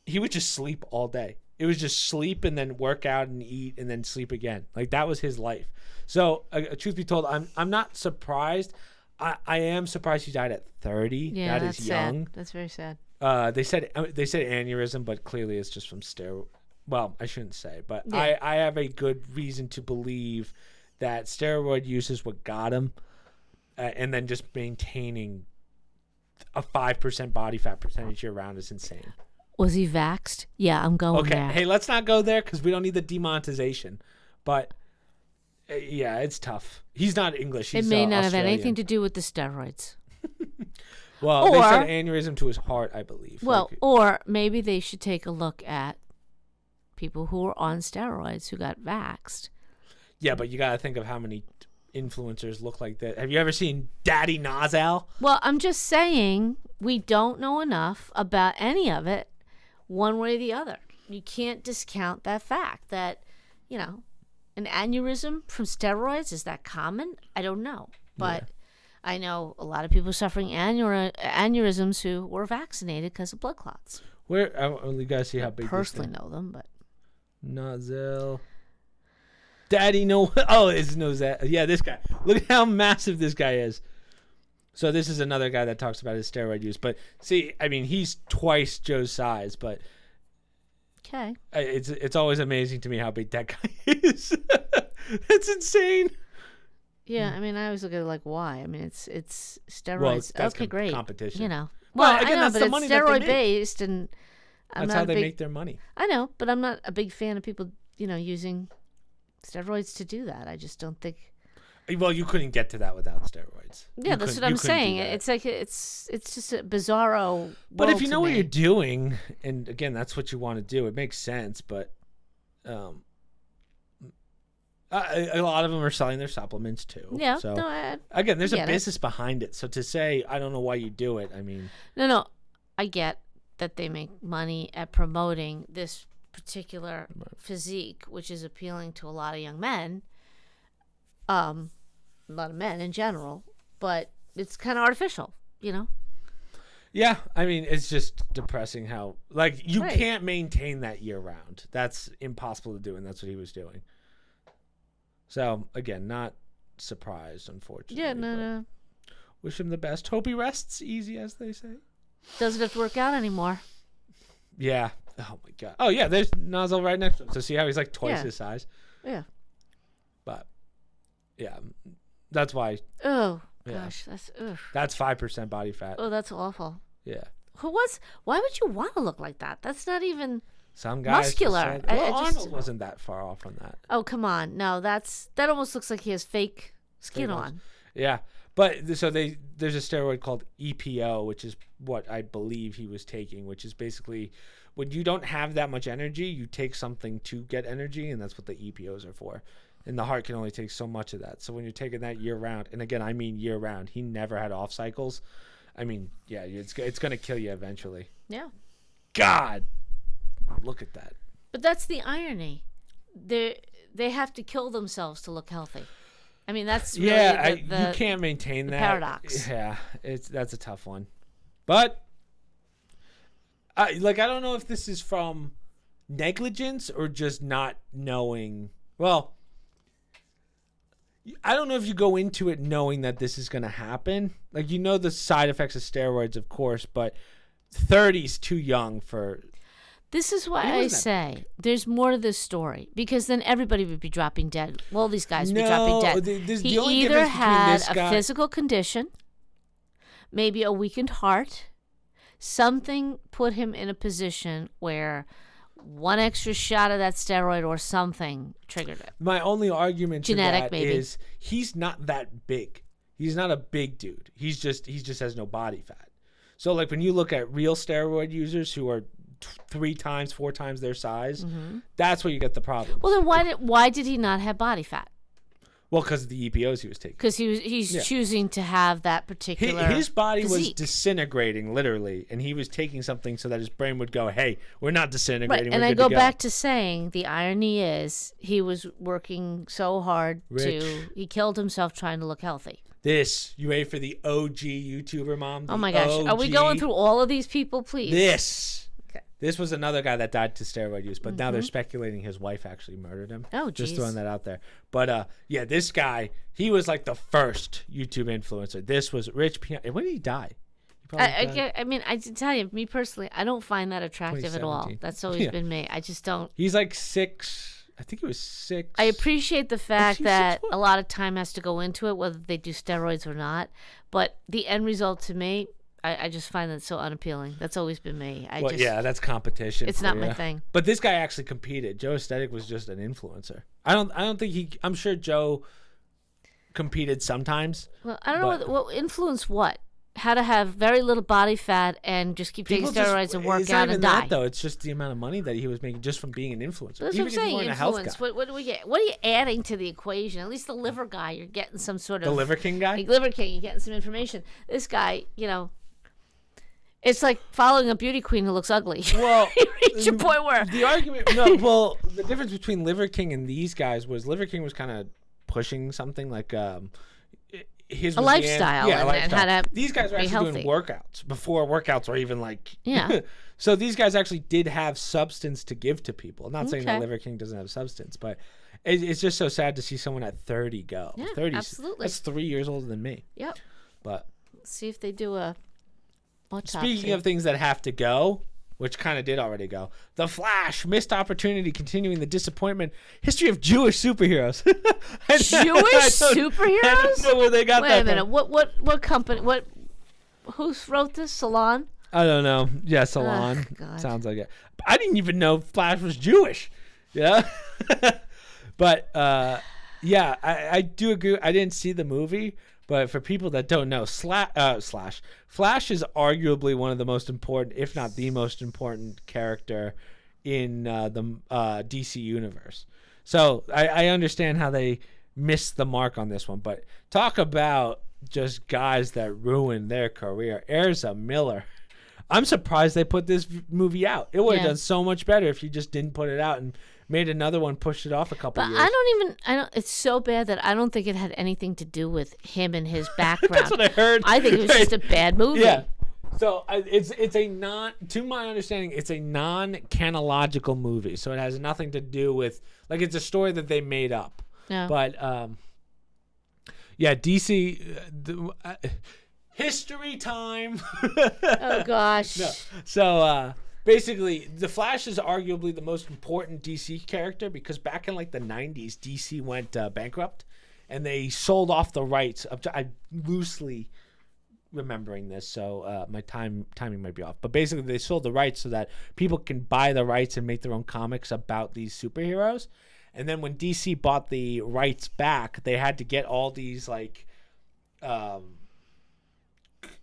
he would just sleep all day. It was just sleep and then work out and eat and then sleep again. Like, that was his life. So, truth be told, I'm not surprised. I am surprised he died at 30. Yeah, that is that's young. sad. That's very sad. They said aneurysm, but clearly it's just from steroid. Well, I shouldn't say, but Yeah. I have a good reason to believe that steroid use is what got him, and then just maintaining a 5% body fat percentage year round is insane. Was he vaxxed? Yeah, I'm going Okay, there. hey, let's not go there because we don't need the demonetization. But yeah, it's tough. He's not English. He's It may not have Australian. anything to do with the steroids. Well, they Or- said aneurysm to his heart, I believe. Well, Like, or maybe they should take a look at people who are on steroids who got vaxxed. yeah, but you got to think of how many influencers look like that. Have you ever seen Daddy Nozzle? Well, I'm just saying we don't know enough about any of it one way or the other. You can't discount that fact that, an aneurysm from steroids, is that common? I don't know. But I know a lot of people suffering aneurysms who were vaccinated because of blood clots. Where? I only got to see how big Personally this know them, but Nozzle. Daddy no. Oh, it's Nozzle. Yeah, this guy. Look at how massive this guy is. So this is another guy that talks about his steroid use. But see, I mean, he's twice Joe's size, but okay. it's always amazing to me how big that guy is. That's insane. Yeah, I mean, I always look at it like, why? I mean, it's steroids. Well, that's okay, great. competition. Well, Well, again, I know, that's but the it's money that they steroid make. based, and I'm That's not how a they big, make their money. I know, but I'm not a big fan of people, using steroids to do that. I just don't think. Well, you couldn't get to that without steroids. Yeah, You that's couldn't- what I'm you couldn't do saying. that. It's like it's just a bizarro. But if world you to know what me. you're doing, and again, that's what you want to do, it makes sense. But a lot of them are selling their supplements too. Yeah. So No, again, there's a get it. business behind it. So to say, I don't know why you do it. I mean, no. I get that they make money at promoting this particular physique, which is appealing to a lot of young men. A lot of men in general, but it's kind of artificial, yeah, I mean, it's just depressing how you Right. can't maintain that year round. That's impossible to do, and that's what he was doing. So again, not surprised, unfortunately. Yeah, but no. Wish him the best. Hope he rests easy, as they say. Doesn't have to work out anymore. Yeah. Oh my god. Oh yeah, there's Nozzle right next to him. So see how he's like twice Yeah. his size. Yeah. But yeah, that's why. Oh Yeah. gosh, that's ugh. That's 5% body fat. Oh, that's awful. Yeah. Why would you want to look like that? That's not even. Some guys muscular. Just said, Arnold wasn't that far off from that. Oh, come on. No, that almost looks like he has fake skin on. Yeah. But so there's a steroid called EPO, which is what I believe he was taking, which is basically when you don't have that much energy, you take something to get energy, and that's what the EPOs are for. And the heart can only take so much of that. So when you're taking that year round, and again, I mean year round, he never had off cycles. I mean, yeah, it's going to kill you eventually. Yeah. God, look at that. But that's the irony. They have to kill themselves to look healthy. I mean, that's really you can't maintain that paradox. Yeah, that's a tough one. But I don't know if this is from negligence or just not knowing. Well, I don't know if you go into it knowing that this is going to happen. Like, you know the side effects of steroids, of course, but 30's too young for. This is why I say there's more to this story, because then everybody would be dropping dead. Well, these guys would be dropping dead. He either had a physical condition, maybe a weakened heart, something put him in a position where one extra shot of that steroid or something triggered it. My only argument Genetic, to that maybe. is he's not that big. He's not a big dude. He just has no body fat. So like when you look at real steroid users who are 3 times, 4 times their size, that's where you get the problem. Well, then why did he not have body fat? Well, because of the EPOs he was taking. Because he's choosing to have that particular his body was physique. disintegrating, literally, and he was taking something so that his brain would go, hey, we're not disintegrating, right. And we're I good go to back to saying the irony is he was working so hard he killed himself trying to look healthy. You ready for the OG YouTuber mom? Oh my gosh. OG? Are we going through all of these people, please? This was another guy that died to steroid use, but now they're speculating his wife actually murdered him. Oh, just throwing that out there. But this guy, he was like the first YouTube influencer. This was Rich Piana. When did he die? I mean, I can tell you, me personally, I don't find that attractive at all. That's always been me. I just don't. He's like 6. I think he was 6. I appreciate the fact that a lot of time has to go into it, whether they do steroids or not. But the end result to me, I just find that so unappealing. That's always been me. That's competition. It's not my thing. But this guy actually competed. Joe Aesthetic was just an influencer. I don't think I'm sure Joe competed sometimes. Well, I don't know what influence what. How to have very little body fat and just keep taking steroids and work out and die. That, though. It's just the amount of money that he was making just from being an influencer. That's Even what I'm saying. Influence. What do we get? What are you adding to the equation? At least the liver guy, you're getting some sort of the Liver King guy. Liver King, you're getting some information. This guy, it's like following a beauty queen who looks ugly. Well, you reach a point where the argument. No, well, the difference between Liver King and these guys was Liver King was kind of pushing something like his lifestyle, and how to these guys were actually healthy. doing workouts before workouts were even like yeah. So these guys actually did have substance to give to people. I'm not saying that Liver King doesn't have substance, but it's just so sad to see someone at 30 go. Yeah, 30, absolutely. That's 3 years older than me. Yep. But let's see if they do a autopsy. Speaking of things that have to go, which kind of did already go, The Flash, missed opportunity, continuing the disappointment. History of Jewish superheroes. Jewish superheroes? I don't know where they got that Wait a minute. What company? Who wrote this? Salon? I don't know. Yeah, Salon. God. Sounds like it. I didn't even know Flash was Jewish. Yeah. But I do agree. I didn't see the movie. But for people that don't know, Flash is arguably one of the most important, if not the most important character in the DC universe. So I understand how they missed the mark on this one. But talk about just guys that ruined their career. Ezra Miller. I'm surprised they put this movie out. It would have done so much better if you just didn't put it out and made another one, pushed it off a couple years. It's so bad that I don't think it had anything to do with him and his background. That's what I heard. I think it was just a bad movie. Yeah. So it's a to my understanding, it's a non-canological movie. So it has nothing to do with, like, it's a story that they made up. Yeah. But, DC, history time. Oh, gosh. No. So, basically, The Flash is arguably the most important DC character because back in like the 90s, DC went bankrupt and they sold off the rights up to, I loosely remembering this, so my timing might be off. But basically, they sold the rights so that people can buy the rights and make their own comics about these superheroes. And then when DC bought the rights back, they had to get all these like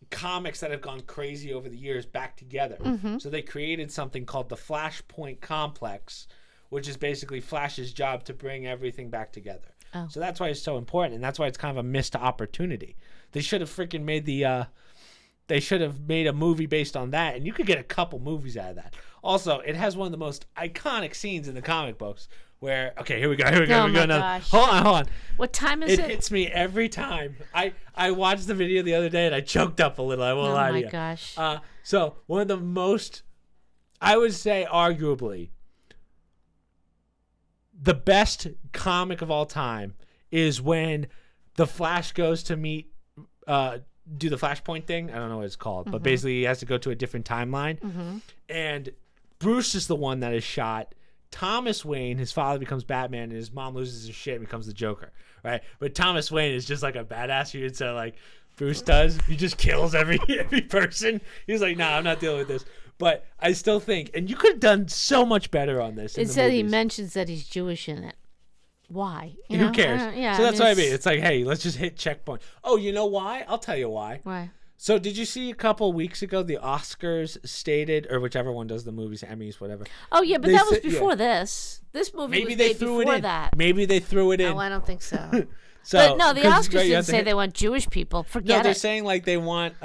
comics that have gone crazy over the years back together. So they created something called the Flashpoint Complex, which is basically Flash's job to bring everything back together. So that's why it's so important, and that's why it's kind of a missed opportunity. They should have freaking made they should have made a movie based on that, and you could get a couple movies out of that. Also, it has one of the most iconic scenes in the comic books where, okay, here we go. Oh my gosh. Hold on. What time is it? It hits me every time. I watched the video the other day, and I choked up a little. I won't lie to you. Oh my gosh. So one of the most, I would say arguably, the best comic of all time is when the Flash goes to meet, do the Flashpoint thing. I don't know what it's called, but basically he has to go to a different timeline. And Bruce is the one that is shot. Thomas Wayne, his father, becomes Batman, and his mom loses his shit and becomes the Joker, right? But Thomas Wayne is just like a badass. You'd say like Bruce does. He just kills every person. He's like, nah, I'm not dealing with this. But I still think, and you could have done so much better on this. It said he mentions that he's Jewish in it. Who cares? Yeah, so that's what I mean. It's like, hey, let's just hit checkpoint. Oh, you know why? I'll tell you why. Why? So did you see a couple of weeks ago the Oscars stated, or whichever one does the movies, Emmys, whatever? Oh yeah, but that was before this. This movie was made before that. Maybe they threw it in. No, I don't think so. So, but no, the Oscars didn't say they want Jewish people. Forget it. No, they're saying like they want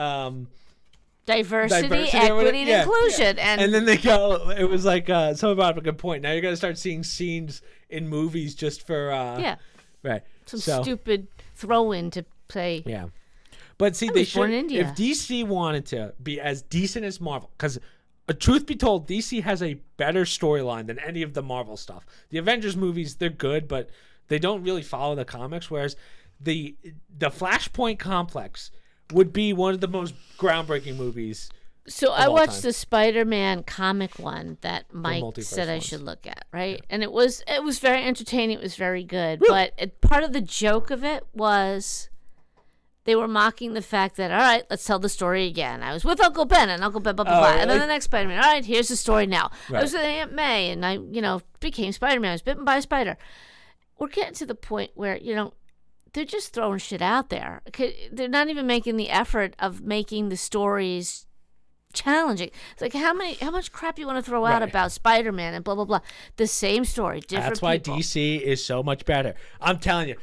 diversity, equity, and inclusion. Yeah. And then they go, it was like, someone brought up a good point. Now you're going to start seeing scenes in movies just for, right. Some stupid throw-in to play. Yeah. But see, they should, if DC wanted to be as decent as Marvel, because truth be told, DC has a better storyline than any of the Marvel stuff. The Avengers movies, they're good, but they don't really follow the comics, whereas the Flashpoint Complex would be one of the most groundbreaking movies. So I watched the Spider-Man comic one that Mike said I should look at, right? Yeah. And it was very entertaining. It was very good. Really? But part of the joke of it was they were mocking the fact that, all right, let's tell the story again. I was with Uncle Ben and Uncle Ben, blah, blah, blah. Really? And then the next Spider-Man, all right, here's the story now. Right. I was with Aunt May and I, became Spider-Man. I was bitten by a spider. We're getting to the point where, they're just throwing shit out there. They're not even making the effort of making the stories challenging. It's like how much crap you want to throw out about Spider-Man and blah blah blah. The same story, different. That's why DC is so much better. I'm telling you,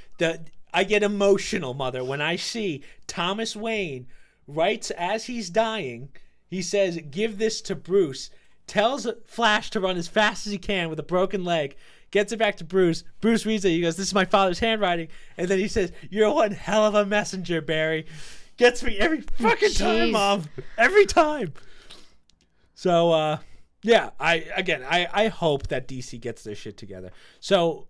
I get emotional, mother, when I see Thomas Wayne writes as he's dying. He says, "Give this to Bruce." Tells Flash to run as fast as he can with a broken leg. Gets it back to Bruce. Bruce reads it. He goes, "This is my father's handwriting." And then he says, "You're one hell of a messenger, Barry." Gets me every fucking time, Mom. Every time. So, I hope that DC gets their shit together. So,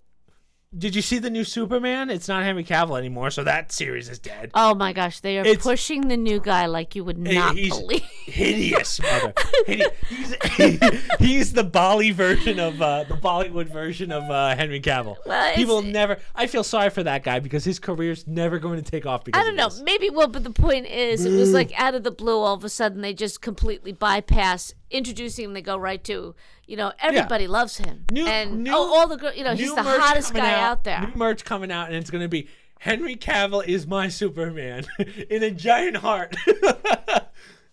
did you see the new Superman? It's not Henry Cavill anymore, so that series is dead. Oh my gosh, they are pushing the new guy like you would not believe. Hideous, mother. Hideous. He's the Bollywood version of Henry Cavill. Well, he will never. I feel sorry for that guy because his career's never going to take off. Because I don't know. Maybe it will, but the point is, it was like out of the blue. All of a sudden, they just completely bypass introducing him. They go right to. Everybody loves him. All the girls, he's the hottest guy out there. New merch coming out, and it's going to be Henry Cavill is my Superman in a giant heart.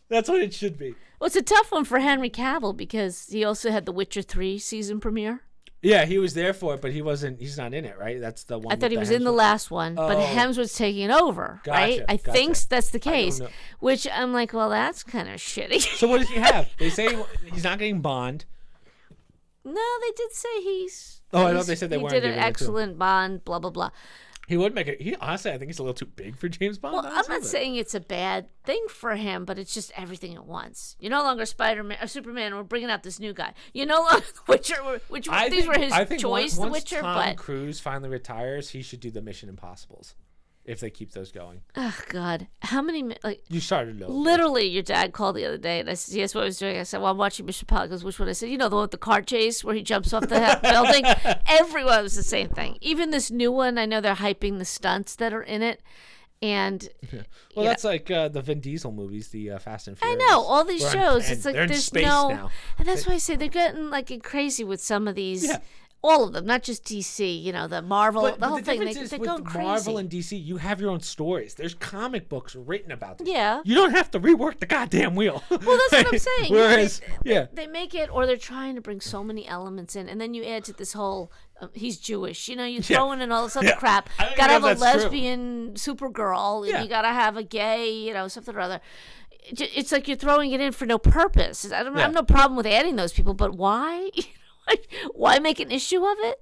That's what it should be. Well, it's a tough one for Henry Cavill because he also had the Witcher 3 season premiere. Yeah, he was there for it, but he's not in it, right? That's the one. I thought he was in the last one, but Hemsworth's taking over, right? I think that's the case, which I'm like, well, that's kind of shitty. So what does he have? They say he's not getting Bond. No, they did say he's. Oh, I know they said they weren't. He did an excellent Bond, blah, blah, blah. He would make it. Honestly, I think he's a little too big for James Bond. Well, I'm not saying it's a bad thing for him, but it's just everything at once. You're no longer Spider-Man or Superman. We're bringing out this new guy. You're no longer The Witcher. These were his choice, The Witcher. Once Tom Cruise finally retires, he should do the Mission Impossibles. If they keep those going. Oh, God. How many, You started to know. Literally, your dad called the other day, and I said, yes, what I was doing. I said, well, I'm watching Mission Impossible. He goes, which one? I said, the one with the car chase where he jumps off the building. Everyone was the same thing. Even this new one, I know they're hyping the stunts that are in it. And Well, that's like the Vin Diesel movies, the Fast and I Furious. know all these shows. It's like they're in there's space no, now. and that's why I say they're getting like crazy with some of these. Yeah. All of them, not just DC. You know, the Marvel, But the whole the thing. difference is They're with going crazy. Marvel and DC, you have your own stories. There's comic books written about them. Yeah. You don't have to rework the goddamn wheel. Well, that's what I'm saying. Whereas, they make it, or they're trying to bring so many elements in, and then you add to this whole. He's Jewish, you know. You throw in all this other crap. Gotta have a lesbian Supergirl, and you gotta have a gay, you know, something or other. It's like you're throwing it in for no purpose. I have no problem with adding those people, but why? Why make an issue of it?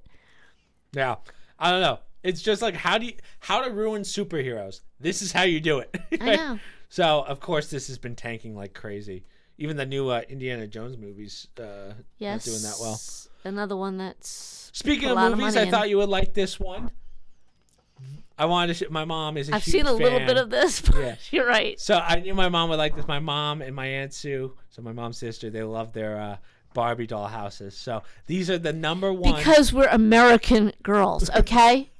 Yeah, I don't know. It's just like how to ruin superheroes. This is how you do it. I know. So of course this has been tanking like crazy. Even the new Indiana Jones movies not doing that well. Another one that's speaking of movies. I thought you would like this one. I wanted to. My mom is a I've huge seen a little fan. bit of this. But you're right. So I knew my mom would like this. My mom and my Aunt Sue, so my mom's sister, they love their Barbie doll houses. So these are the number one. Because we're American girls, okay?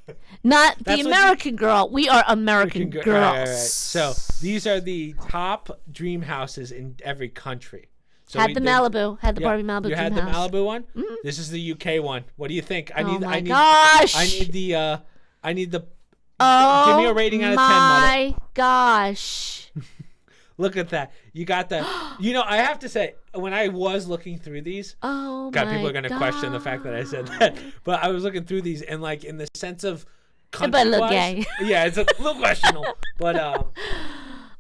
Not the American girl. We are American girls. Right. So these are the top dream houses in every country. So had the Malibu. Had the Barbie Malibu You dream had the house. Malibu one? Mm-hmm. This is the UK one. What do you think? I need gosh. I need the Oh, give me a rating out of 10, mother. my gosh. Look at that. You got the you know, I have to say, when I was looking through these, Oh, God, my people are gonna question the fact that I said that. But I was looking through these and like in the sense of But look gay. Yeah, it's a little questionable. But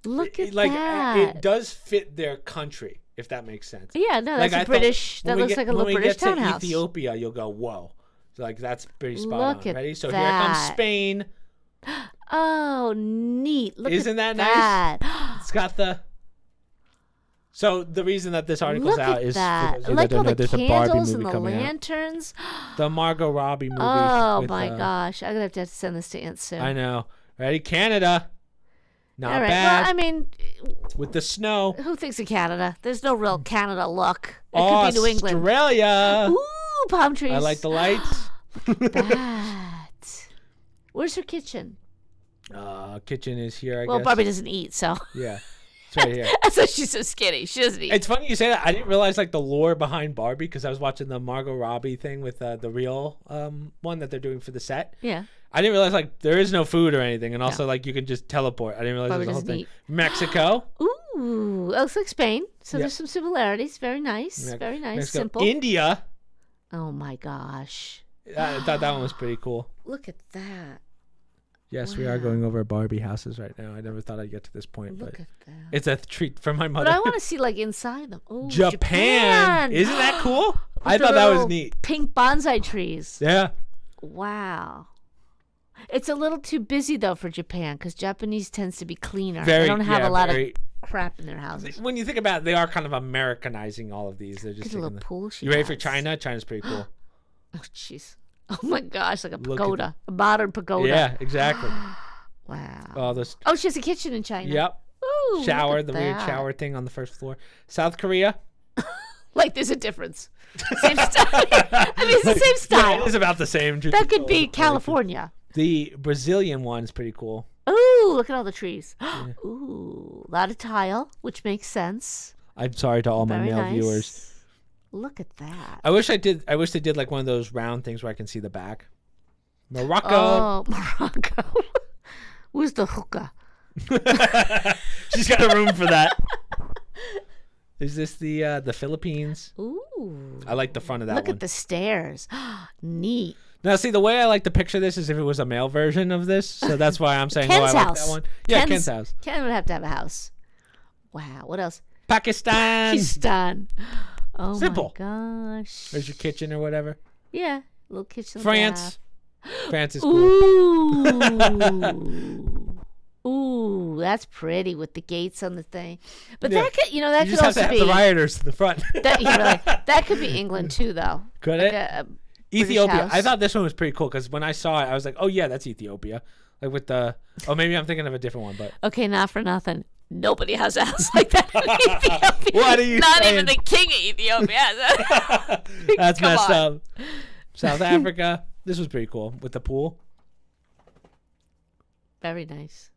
Look at like that. it does fit their country, if that makes sense. Yeah, no, that's Like, a British. That looks like a little British townhouse. When we get townhouse. to Ethiopia, you'll go, whoa. So like that's pretty spot Look on. at Ready? So that. here comes Spain. Oh, neat. Look Isn't at that nice? It's got the. So the reason that this article's Look out at is that. for those of you Like that don't all know, the there's a Barbie candles movie and the coming out. lanterns. The Margot Robbie movie. Oh, with, my gosh. I'm going to have to send this to Aunt Sue. I know. Ready? Canada. Not All right. bad. Well, I mean, with the snow. who thinks of Canada? There's no real Canada look. It could be New England. Australia. Ooh, palm trees. I like the lights. that. Where's her kitchen? Kitchen is here, I Well, guess. Barbie doesn't eat, so. Yeah. It's right here. That's why she's so skinny. She doesn't eat. It's funny you say that. I didn't realize like the lore behind Barbie because I was watching the Margot Robbie thing with the real one that they're doing for the set. Yeah. I didn't realize like there is no food or anything, and also like you can just teleport. I didn't realize Barbie there's a whole doesn't thing. eat. Mexico. Ooh, it looks like Spain. So Yeah. there's some similarities. Very nice. Very nice. Mexico. Simple. India. Oh my gosh. I thought that one was pretty cool. Look at that. Yes, we are going over Barbie houses right now. I never thought I'd get to this point, Look but at that. it's a treat for my mother. But I want to see like inside them. Ooh, Japan. Isn't that cool? With I the thought that was little neat. Pink bonsai trees. Yeah. Wow. It's a little too busy though for Japan because Japanese tends to be cleaner. Very, they don't have yeah, a lot very- of crap in their houses. When you think about it, they are kind of Americanizing all of these. They're just Look at the taking little pool she You ready for has. China? China's pretty cool. Oh jeez. Oh my gosh, like a Look at pagoda, a modern pagoda. Yeah, exactly. Wow. All this. Oh, she has a kitchen in China. Yep. Ooh, Shower, look at the weird that. shower thing on the first floor. South Korea. Like there's a difference. Same style. I mean, it's the same style. Yeah, it is about the same. That could be California. The Brazilian one's pretty cool. Ooh, look at all the trees. Ooh, a lot of tile, which makes sense. I'm sorry to all my Very male nice. viewers. Look at that. I wish they did like one of those round things where I can see the back. Morocco. Oh, Morocco. Where's the hookah? She's got a room for that. Is this the Philippines? Ooh. I like the front of that Look one. at the stairs. Neat. Now, see, the way I like to picture this is if it was a male version of this. So that's why I'm saying, Ken's I like house. that one. Yeah, Ken's house. Ken would have to have a house. Wow. What else? Pakistan. Pakistan. Oh Simple. my gosh. There's your kitchen or whatever. Yeah. Little kitchen. France. France is cool. Ooh. Ooh, that's pretty with the gates on the thing. But Yeah. that could, that You could just have also to have be the rioters to the front. that could be England too, though. Could Like it? a British Ethiopia. house. I thought this one was pretty cool because when I saw it, I was like, oh, yeah, that's Ethiopia. Like with the, oh, maybe I'm thinking of a different one, but. Okay, not for nothing. Nobody has a house like that in Ethiopia. What are you Not saying? even the king of Ethiopia has it. That's Come messed on. up. South Africa. This was pretty cool with the pool. Very nice.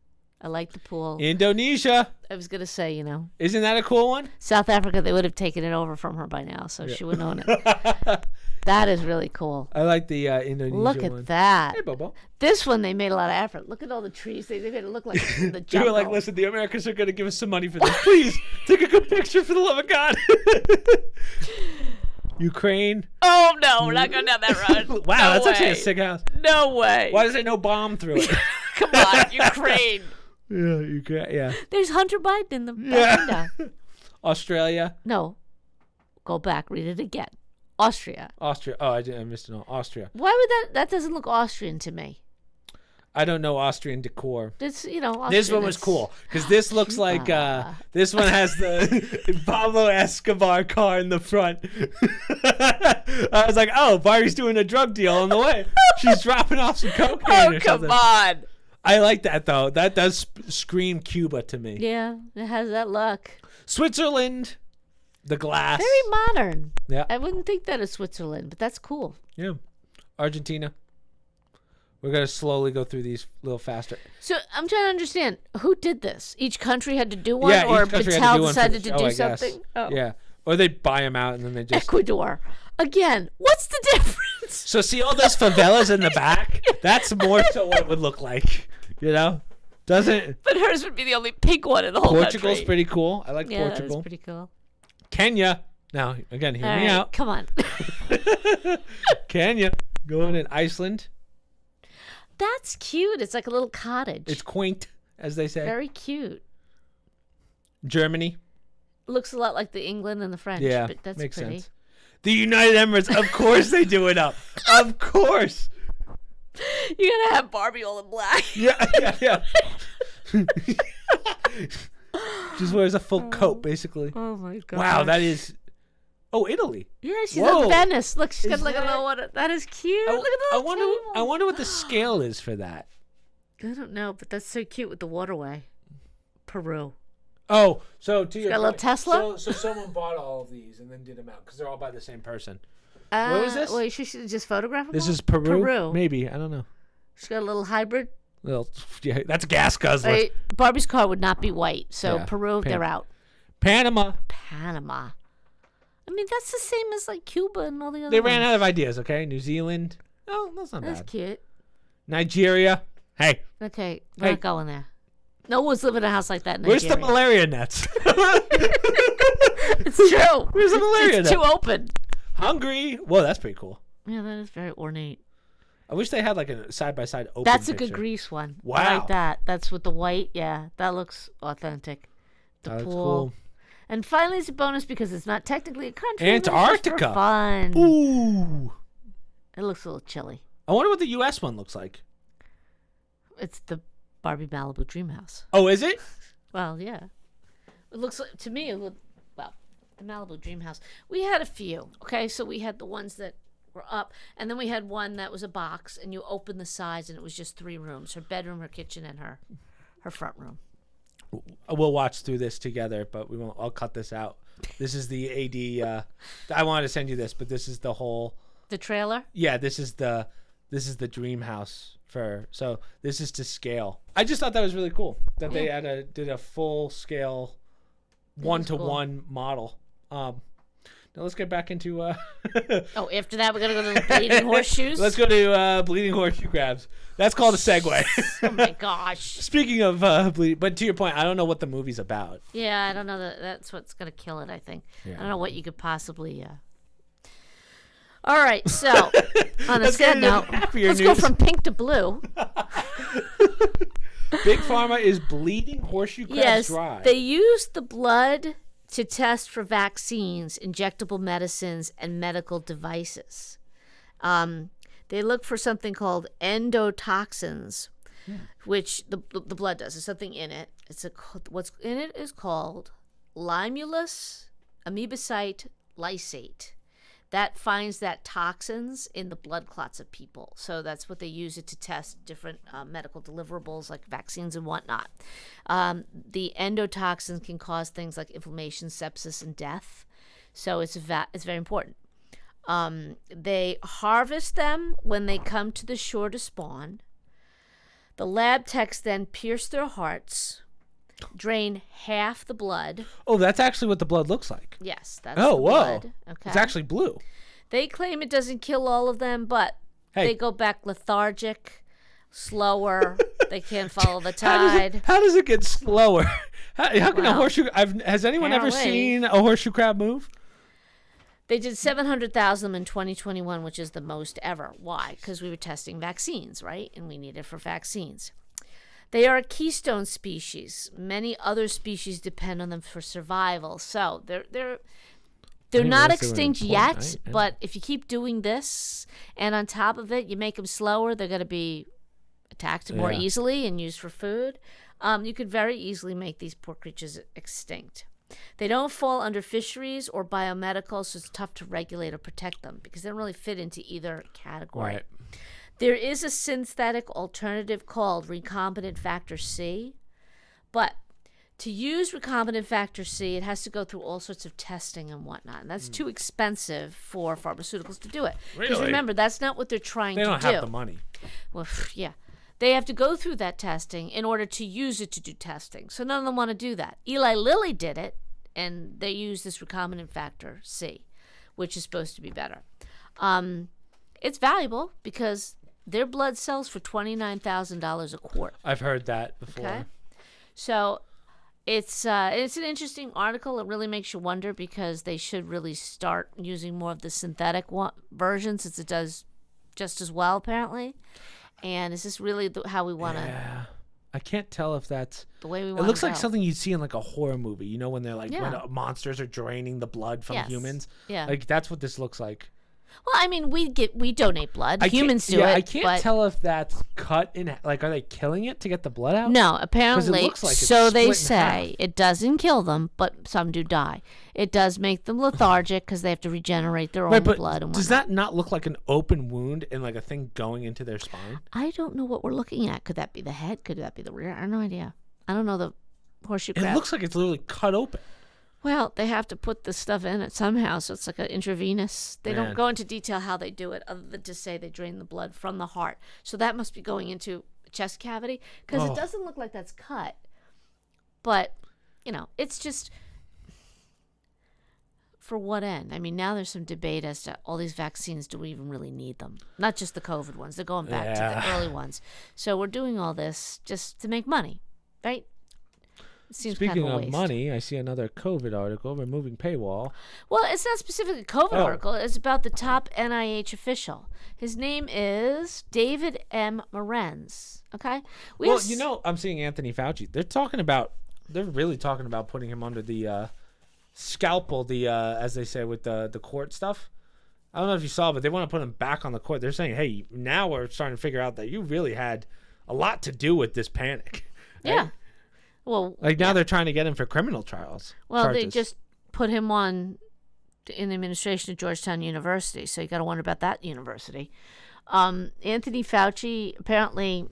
I like the pool. Indonesia. I was gonna say, Isn't that a cool one? South Africa, they would have taken it over from her by now, so she would own it. That is really cool. I like the Indonesia one. Look at that. Hey, Bobo. This one, they made a lot of effort. Look at all the trees. They made it look like the They jungle. were like, listen, the Americans are going to give us some money for this. Please, take a good picture for the love of God. Ukraine. Oh, no, we're not going down that road. Wow, No that's actually way. a sick house. No way. Why does it no bomb through it? Come on, Ukraine. Yeah, Ukraine. Yeah. There's Hunter Biden in the back window. Australia. No. Go back. Read it again. Austria. Austria. Oh, I missed it all. Austria. Why would that doesn't look Austrian to me. I don't know Austrian decor. This, Austrian, This one was cool because this looks like this one has the Pablo Escobar car in the front. I was like, oh, Barbie's doing a drug deal on the way. She's dropping off some cocaine or something. Come on. I like that though. That does scream Cuba to me. Yeah, it has that look. Switzerland, the glass. Very modern. Yeah. I wouldn't think that is Switzerland, but that's cool. Yeah. Argentina. We're going to slowly go through these a little faster. So I'm trying to understand, who did this? Each country had to do one, Yeah, or each country had to Patel do one for decided the to show, do I guess. something? Oh. Yeah. Or they buy them out and then they just... Ecuador. Again, what's the difference? So see all those favelas in the back? That's more so what it would look like. Doesn't... But hers would be the only pink one in the whole Portugal's country. pretty cool. I like Yeah, Portugal. that's pretty cool. Kenya. Now, again, hear All me right, out. come on. Kenya. Going in Iceland. That's cute. It's like a little cottage. It's quaint, as they say. very cute. Germany. Looks a lot like the England and the French, Yeah, but that's makes pretty. sense. The United Emirates. Of course they do it up. Of course. You're gonna have Barbie all in black. Yeah. Just wears a full coat, basically. Oh my god! Wow, that is. Oh, Italy. Yeah, she's Whoa. in Venice. Look, she's got Is like a that- little one. That is cute. I, Look at the I little wonder. table. I wonder what the scale is for that. I don't know, but that's so cute with the waterway. Peru. Oh, so to your got a little point, Tesla? So someone bought all of these and then did them out because they're all by the same person. What was this? Well, she should just photograph them. This all? is Peru. Peru. Maybe, I don't know. She's got a little hybrid. Well, yeah, that's a gas guzzler. Right. Barbie's car would not be white, so Yeah, Peru, they're out. Panama. Panama. I mean, that's the same as like Cuba and all the other They ones. ran out of ideas. Okay, New Zealand. Oh, that's not That's bad. cute. Nigeria. Hey, Okay, we're Hey. not going there. No one's living in a house like that in where's the Nigeria. malaria nets? It's true. Where's the malaria It's net? too open. Hungary. Whoa, that's pretty cool. Yeah, that is very ornate. I wish they had like a side by side open. That's a good picture. Greece one. I Wow. like that. That's with the white. Yeah, that looks authentic. The That looks pool. cool. And finally, it's a bonus because it's not technically a country. but it's just Antarctica. for fun. Ooh. It looks a little chilly. I wonder what the U.S. one looks like. It's the Barbie Malibu Dream House. Oh, is it? Well, yeah. It looks like, to me, well, the Malibu Dream House. We had a few, okay? So we had the ones that were up, and then we had one that was a box, and you open the sides, and it was just 3 rooms, her bedroom, her kitchen, and her front room. We'll watch through this together, but we won't. I'll cut this out. This is the AD. I wanted to send you this, but this is the whole. The trailer? Yeah, this is the dream house for. So this is to scale. I just thought that was really cool that they did a full scale, 1-to-1 model. Now let's get back into. Oh, after that, we're going to go to the Bleeding Horseshoes? Let's go to bleeding horseshoe grabs. That's called a segue. Oh, my gosh. Speaking of bleeding, but to your point, I don't know what the movie's about. Yeah, I don't know. That's what's going to kill it, I think. Yeah. I don't know what you could possibly... All right, so on a Let's get sad into note, happier let's go news. from pink to blue. Big Pharma is bleeding horseshoe crabs Yes, dry. they used the blood to test for vaccines, injectable medicines, and medical devices. They look for something called endotoxins, which the blood does. There's something in it. What's in it is called limulus amoebocyte lysate. That finds that toxins in the blood clots of people. So that's what they use it to test different medical deliverables like vaccines and whatnot. The endotoxins can cause things like inflammation, sepsis, and death. So it's very important. They harvest them when they come to the shore to spawn. The lab techs then pierce their hearts, drain half the blood. Oh, that's actually what the blood looks like. Yes, that's Oh, the whoa. blood. Okay. It's actually blue. They claim it doesn't kill all of them, but they go back lethargic, slower. They can't follow the tide. How does it get slower? How can a horseshoe... has anyone ever apparently. seen a horseshoe crab move? They did 700,000 in 2021, which is the most ever. Why? Because we were testing vaccines, right? And we need it for vaccines. They are a keystone species. Many other species depend on them for survival. So they're not extinct yet, right? but if you keep doing this, and on top of it, you make them slower, they're going to be attacked more easily and used for food. You could very easily make these poor creatures extinct. They don't fall under fisheries or biomedical, so it's tough to regulate or protect them because they don't really fit into either category. Right. There is a synthetic alternative called recombinant factor C, but to use recombinant factor C, it has to go through all sorts of testing and whatnot, and that's too expensive for pharmaceuticals to do it. Because remember, that's not what they're trying to do. They don't have the money. Well, yeah. They have to go through that testing in order to use it to do testing. So none of them want to do that. Eli Lilly did it, and they used this recombinant factor C, which is supposed to be better. It's valuable because their blood sells for $29,000 a quart. I've heard that before. Okay, so it's an interesting article. It really makes you wonder because they should really start using more of the synthetic version since it does just as well apparently. And is this really how we want to? Yeah, I can't tell if that's the way we want. It looks to like go. something you'd see in like a horror movie. You know, when they're like when monsters are draining the blood from humans. Yeah, like that's what this looks like. Well, I mean, we donate blood. Humans do it. I can't tell if that's cut in. Like, are they killing it to get the blood out? No, apparently. It looks like it's so they split in say half. it doesn't kill them, but some do die. It does make them lethargic because they have to regenerate their own but blood and whatnot. does that not look like an open wound and like a thing going into their spine? I don't know what we're looking at. Could that be the head? Could that be the rear? I have no idea. I don't know the horseshoe crab. It looks like it's literally cut open. Well, they have to put this stuff in it somehow, so it's like an intravenous. They don't Man. go into detail how they do it, other than to say they drain the blood from the heart. So that must be going into a chest cavity, because it doesn't look like that's cut. But, it's just, for what end? I mean, now there's some debate as to all these vaccines, do we even really need them? Not just the COVID ones. They're going back to the early ones. So we're doing all this just to make money, right? Seems Speaking kind of, a of waste. money, I see another COVID article, removing paywall. Well, it's not specifically a COVID article. It's about the top NIH official. His name is David M. Morenz. Okay? I'm seeing Anthony Fauci. They're really talking about putting him under the scalpel, as they say, with the court stuff. I don't know if you saw, but they want to put him back on the court. They're saying, hey, now we're starting to figure out that you really had a lot to do with this panic. Right? Yeah. Well, now they're trying to get him for criminal trials. Well, charges. they just put him in the administration at Georgetown University, so you got to wonder about that university. Anthony Fauci, apparently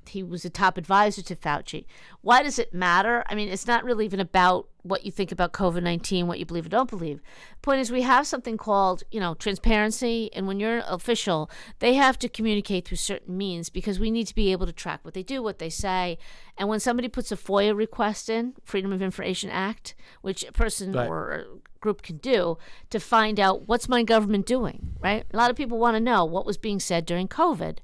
he was a top advisor to Fauci. Why does it matter? I mean, it's not really even about what you think about COVID-19, what you believe or don't believe. The point is we have something called, transparency, and when you're an official, they have to communicate through certain means because we need to be able to track what they do, what they say. And when somebody puts a FOIA request in, Freedom of Information Act, which a person or a group can do to find out what's my government doing, right? A lot of people want to know what was being said during COVID.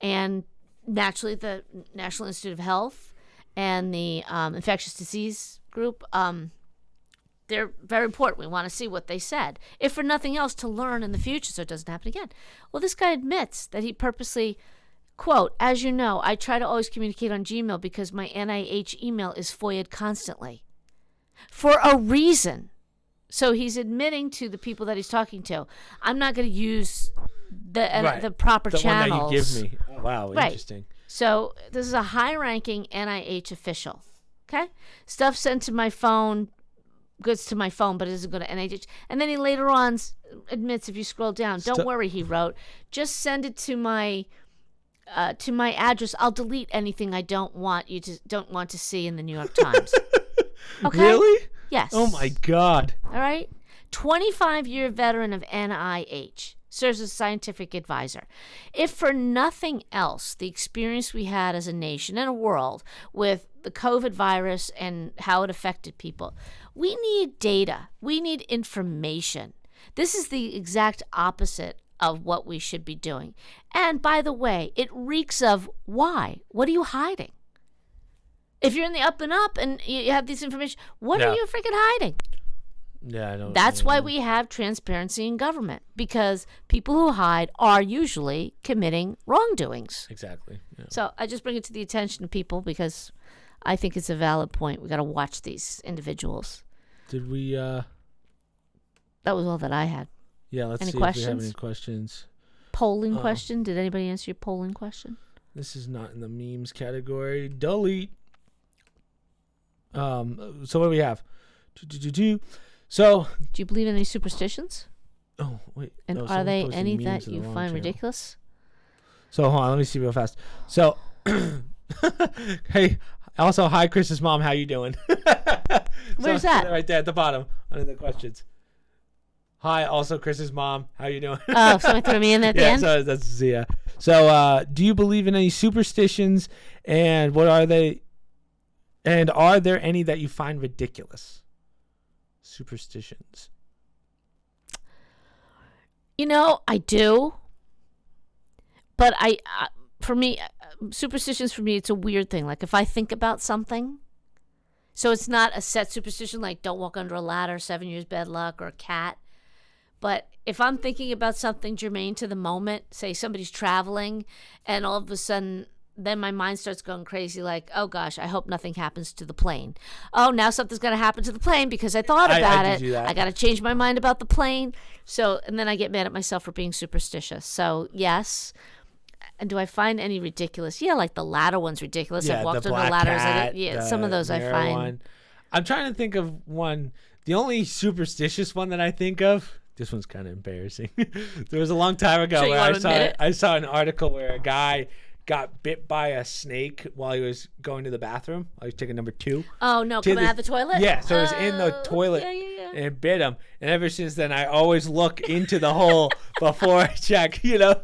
And naturally, the National Institute of Health and the infectious disease group, they're very important. We want to see what they said, if for nothing else, to learn in the future so it doesn't happen again. Well, this guy admits that he purposely, quote, as you know, I try to always communicate on Gmail because my NIH email is FOIA'd constantly for a reason. So he's admitting to the people that he's talking to, I'm not going to use the proper channels. One that you give me. Oh, wow, interesting. So this is a high-ranking NIH official. Okay, stuff sent to my phone, goods to my phone, but it doesn't go to NIH. And then he later on admits, if you scroll down, don't worry, he wrote, just send it to my address. I'll delete anything I don't want to see in the New York Times. Okay. Really? Yes. Oh my God. All right. 25-year veteran of NIH. serves as a scientific advisor. If for nothing else, the experience we had as a nation and a world with the COVID virus and how it affected people, we need data. We need information. This is the exact opposite of what we should be doing. And by the way, it reeks of why? What are you hiding? If you're in the up and up and you have this information, what are you freaking hiding? Yeah, I don't. That's why we have transparency in government, because people who hide are usually committing wrongdoings. Exactly. Yeah. So I just bring it to the attention of people because I think it's a valid point. We got to watch these individuals. Did we? That was all that I had. Yeah, let's Any see questions? if we have any questions. Polling question. Did anybody answer your polling question? This is not in the memes category. Delete. So what do we have? So. Do you believe in any superstitions? Oh wait. And no, are they someone's posting any memes that to the you wrong find channel. ridiculous? So hold on, let me see real fast. So, hey, also hi Chris's mom, how you doing? Where's that? Right there at the bottom under the questions. Hi, also Chris's mom, how you doing? Oh, someone threw me in there at the end? So that's Zia. So, do you believe in any superstitions, and what are they? And are there any that you find ridiculous? Superstitions. You know, I do. But for me, superstitions for me, it's a weird thing. Like if I think about something, so it's not a set superstition like don't walk under a ladder, 7 years bad luck, or a cat. But if I'm thinking about something germane to the moment, say somebody's traveling, and all of a sudden, then my mind starts going crazy like, oh gosh, I hope nothing happens to the plane. Oh, now something's going to happen to the plane because I thought about it. I got to change my mind about the plane. So, and then I get mad at myself for being superstitious. So, yes. And do I find any ridiculous? Yeah, like the ladder one's ridiculous. Yeah, I've walked the under black ladders. cat, Some of those I mirror find. one. I'm trying to think of one. The only superstitious one that I think of, this one's kind of embarrassing. There was a long time ago Sure, where I saw an article where a guy got bit by a snake while he was going to the bathroom. I was taking number 2. Oh, no, coming out of the toilet? Yeah, so it was in the toilet and it bit him. And ever since then, I always look into the hole before I check, you know?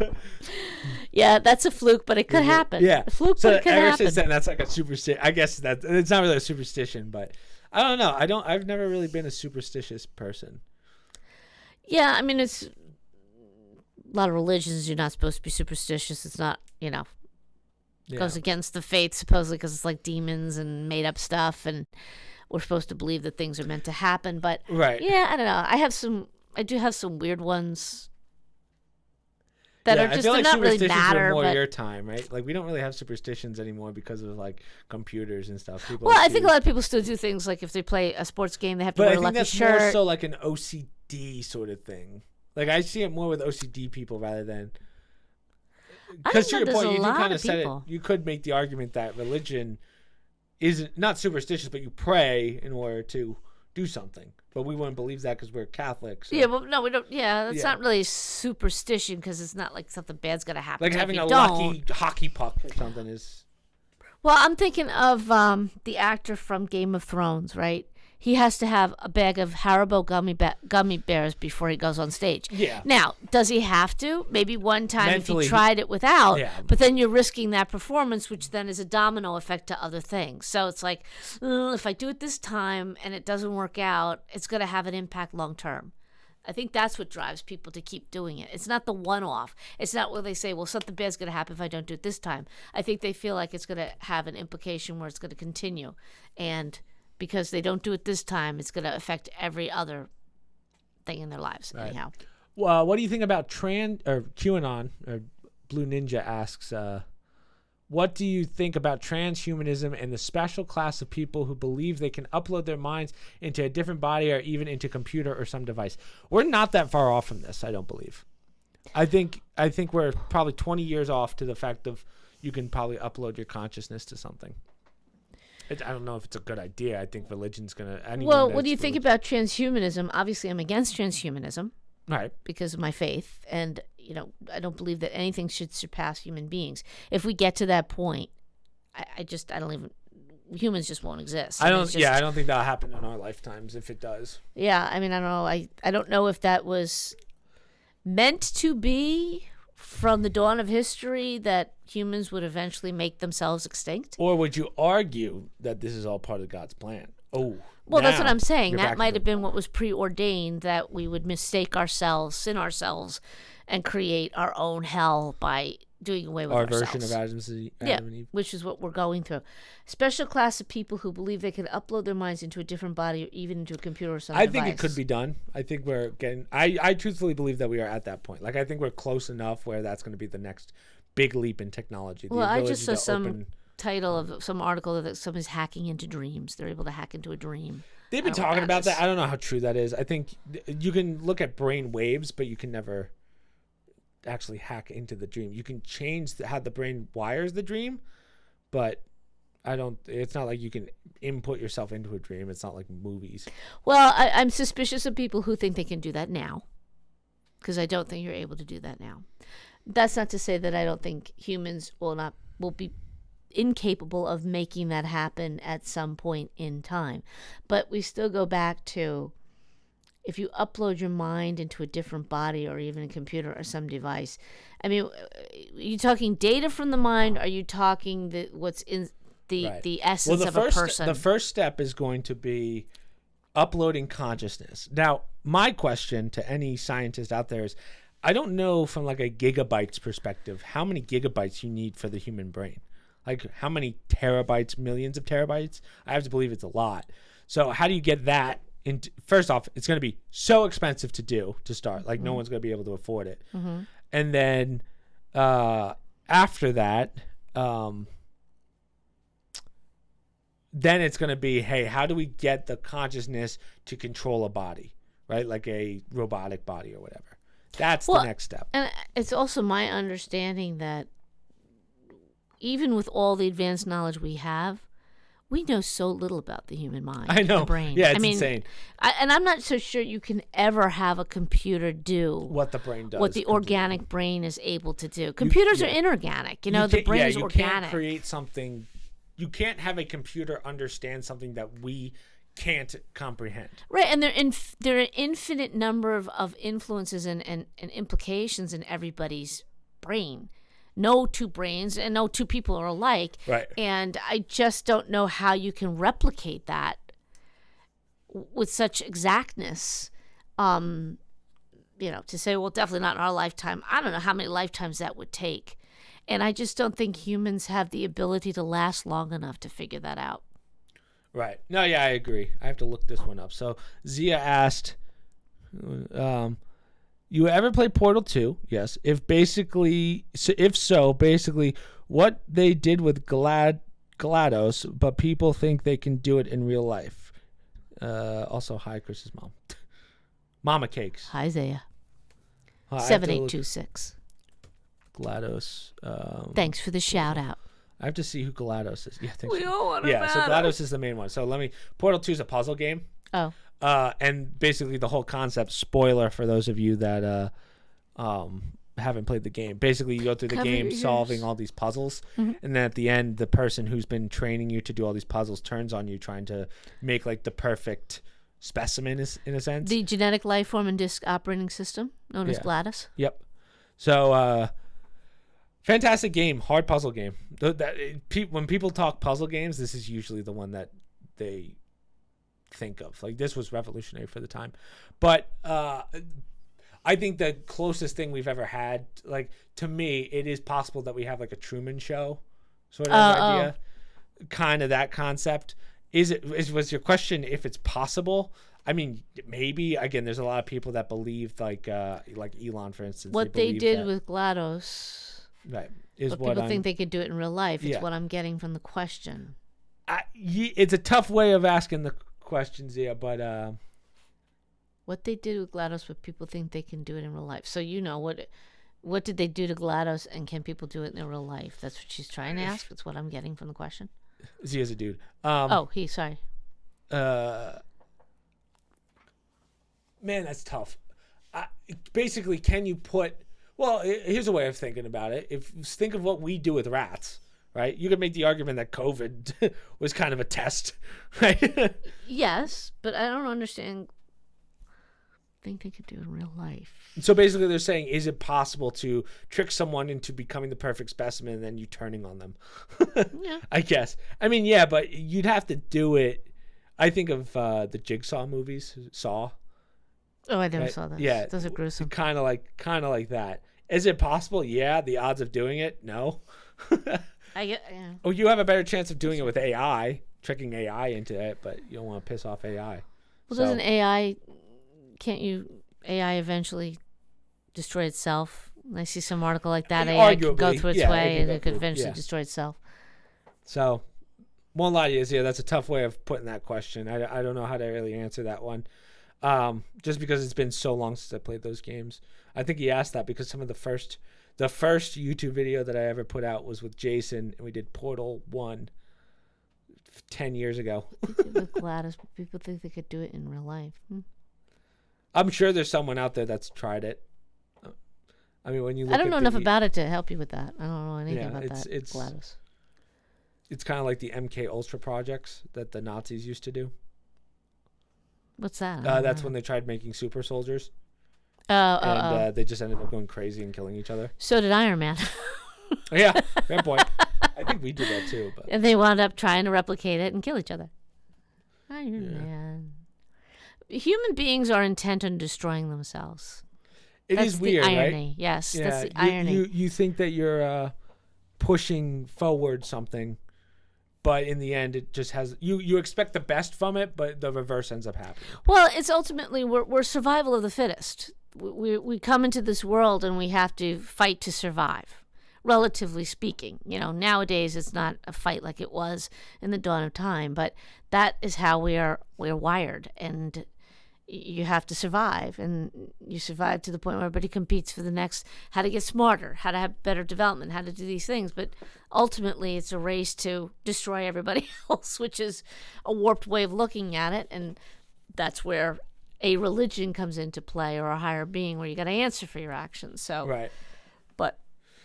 Yeah, that's a fluke, but it could happen. Yeah. A fluke, so but it could ever happen. since then, that's like a superstition. I guess that it's not really a superstition, but I don't know. I've never really been a superstitious person. Yeah, I mean, it's a lot of religions. You're not supposed to be superstitious. It's not, goes against the faith supposedly because it's like demons and made up stuff, and we're supposed to believe that things are meant to happen. But right. Yeah, I don't know. I do have some weird ones that are just I feel like not really superstitions matter. were more But your time, right? Like we don't really have superstitions anymore because of like computers and stuff. People well, I think a lot of people still do things like if they play a sports game, they have to wear a lucky that's shirt. more so like an OCD sort of thing. Like I see it more with OCD people rather than. Because to your point, you do kind of said it. You could make the argument that religion isn't not superstitious, but you pray in order to do something. But we wouldn't believe that because we're Catholics. So. Yeah, well, no, we don't. Yeah, that's not really superstition because it's not like something bad's gonna happen. Like having a lucky hockey puck or something is. Well, I'm thinking of the actor from Game of Thrones, right? He has to have a bag of Haribo gummy bears before he goes on stage. Yeah. Now, does he have to? Maybe one time Mentally, if he tried it without, yeah. But then you're risking that performance, which then is a domino effect to other things. So it's like, if I do it this time and it doesn't work out, it's going to have an impact long term. I think that's what drives people to keep doing it. It's not the one-off. It's not where they say, well, something bad's going to happen if I don't do it this time. I think they feel like it's going to have an implication where it's going to continue. And because they don't do it this time, it's going to affect every other thing in their lives. Right. Anyhow. Well, what do you think about QAnon? Or Blue Ninja asks, what do you think about transhumanism and the special class of people who believe they can upload their minds into a different body or even into a computer or some device? We're not that far off from this, I don't believe. I think we're probably 20 years off to the fact of you can probably upload your consciousness to something. I don't know if it's a good idea. I think religion's going to... Well, what do you think about transhumanism? Obviously, I'm against transhumanism. Right. Because of my faith. And, I don't believe that anything should surpass human beings. If we get to that point, humans just won't exist. I don't think that'll happen in our lifetimes if it does. Yeah, I mean, I don't know. I don't know if that was meant to be from the dawn of history that humans would eventually make themselves extinct? Or would you argue that this is all part of God's plan? Oh, Well, that's what now I'm saying. you're That back might to have been what was preordained, that we would mistake ourselves, sin ourselves, and create our own hell by doing away with our ourselves. version of Adam and Eve. Which is what we're going through. Special class of people who believe they can upload their minds into a different body or even into a computer or some I device. think it could be done. I think we're getting. I truthfully believe that we are at that point. Like, I think we're close enough where that's going to be the next big leap in technology. Well, I just saw some title of some article that somebody's hacking into dreams. They're able to hack into a dream. They've been talking about that. I don't know how true that is. I think you can look at brain waves, but you can never actually hack into the dream. You can change how the brain wires the dream, but it's not like you can input yourself into a dream. It's not like movies. Well, I'm suspicious of people who think they can do that now, because I don't think you're able to do that now. That's not to say that I don't think humans will be incapable of making that happen at some point in time. But we still go back to, if you upload your mind into a different body or even a computer or some device, I mean, are you talking data from the mind? Are you talking what's in the essence of a person? The first step is going to be uploading consciousness. Now, my question to any scientist out there is, I don't know from like a gigabytes perspective how many gigabytes you need for the human brain. Like, how many terabytes, millions of terabytes? I have to believe it's a lot. So how do you get that into? First off, it's going to be so expensive to start. Like, no one's going to be able to afford it. Mm-hmm. And then after that, then it's going to be, hey, how do we get the consciousness to control a body, right? Like a robotic body or whatever. That's the next step. And it's also my understanding that even with all the advanced knowledge we have, we know so little about the human mind. I know. The brain. Yeah, it's insane. And I'm not so sure you can ever have a computer do what the brain does. What the organic brain is able to do. Computers are inorganic. You know, the brain is organic. You can't create something. You can't have a computer understand something that we can't comprehend. Right, and there are an infinite number of influences and implications in everybody's brain. No two brains and no two people are alike. Right. And I just don't know how you can replicate that with such exactness. To say, well, definitely not in our lifetime. I don't know how many lifetimes that would take. And I just don't think humans have the ability to last long enough to figure that out. Right. No, yeah, I agree. I have to look this one up. So Zia asked, you ever play Portal 2? Yes. If so, what they did with GLaDOS, but people think they can do it in real life. Also, hi, Chris's mom. Mama Cakes. Hi, Zia. 7826. GLaDOS. Thanks for the shout out. I have to see who GLaDOS is. Yeah, thanks. We all want to so GLaDOS is the main one. So Portal 2 is a puzzle game. Oh. And basically the whole concept, spoiler for those of you that haven't played the game. Basically, you go through the game solving all these puzzles, and then at the end, the person who's been training you to do all these puzzles turns on you, trying to make like the perfect specimen, in a sense. The genetic life form and disk operating system, known as GLaDOS. Yep. So, fantastic game, hard puzzle game. When people talk puzzle games, this is usually the one that they think of. Like, this was revolutionary for the time. But I think the closest thing we've ever had, like, to me, it is possible that we have like a Truman Show sort of idea, kind of that concept. Was your question if it's possible? I mean, maybe. Again, there's a lot of people that believe like Elon, for instance. What they did with GLaDOS, right, is what people think they could do it in real life. It's what I'm getting from the question. It's a tough way of asking the questions here, but what they did with GLaDOS, but people think they can do it in real life. So what did they do to GLaDOS, and can people do it in real life? That's what she's trying to ask. That's what I'm getting from the question. Zia's a dude. Sorry. Man, that's tough. Basically, can you put? Well, here's a way of thinking about it. Think of what we do with rats. Right, you could make the argument that COVID was kind of a test, right? Yes, but I don't understand. think they could do in real life? So basically they're saying, is it possible to trick someone into becoming the perfect specimen and then you turning on them? Yeah. I guess. I mean, yeah, but you'd have to do it. I think of the Jigsaw movies, Saw. Oh, I never Right? saw those. Yeah. Those are gruesome. Kind of like that. Is it possible? Yeah. The odds of doing it? No. I get. Yeah. Oh, you have a better chance of doing it with AI, tricking AI into it, but you don't want to piss off AI. Well, doesn't AI? Can't you AI eventually destroy itself? I see some article like that. AI could go through its way and it could eventually destroy itself. So, won't lie to you, Zia, that's a tough way of putting that question. I don't know how to really answer that one. Just because it's been so long since I played those games. I think he asked that because some of the first YouTube video that I ever put out was with Jason, and we did Portal 1 10 years ago. With Gladys, people think they could do it in real life. I'm sure there's someone out there that's tried it. I mean, when you look I don't know enough about it to help you with that. I don't know anything about that, Gladys. It's kind of like the MK Ultra projects that the Nazis used to do. What's that? That's when they tried making super soldiers. They just ended up going crazy and killing each other. So did Iron Man. Yeah, fair point. I think we did that too. But. And they wound up trying to replicate it and kill each other. Iron Man. Human beings are intent on destroying themselves. That's weird, the irony. right? Yes, yeah, that's the irony. You think that you're pushing forward something, but in the end, it just has you expect the best from it, but the reverse ends up happening. Well, it's ultimately we're survival of the fittest. We come into this world and we have to fight to survive, relatively speaking. Nowadays it's not a fight like it was in the dawn of time, but that is how we're wired, and you have to survive, and you survive to the point where everybody competes for the next, how to get smarter, how to have better development, how to do these things. But ultimately it's a race to destroy everybody else, which is a warped way of looking at it. And that's where a religion comes into play, or a higher being, where you got to answer for your actions. So, right. But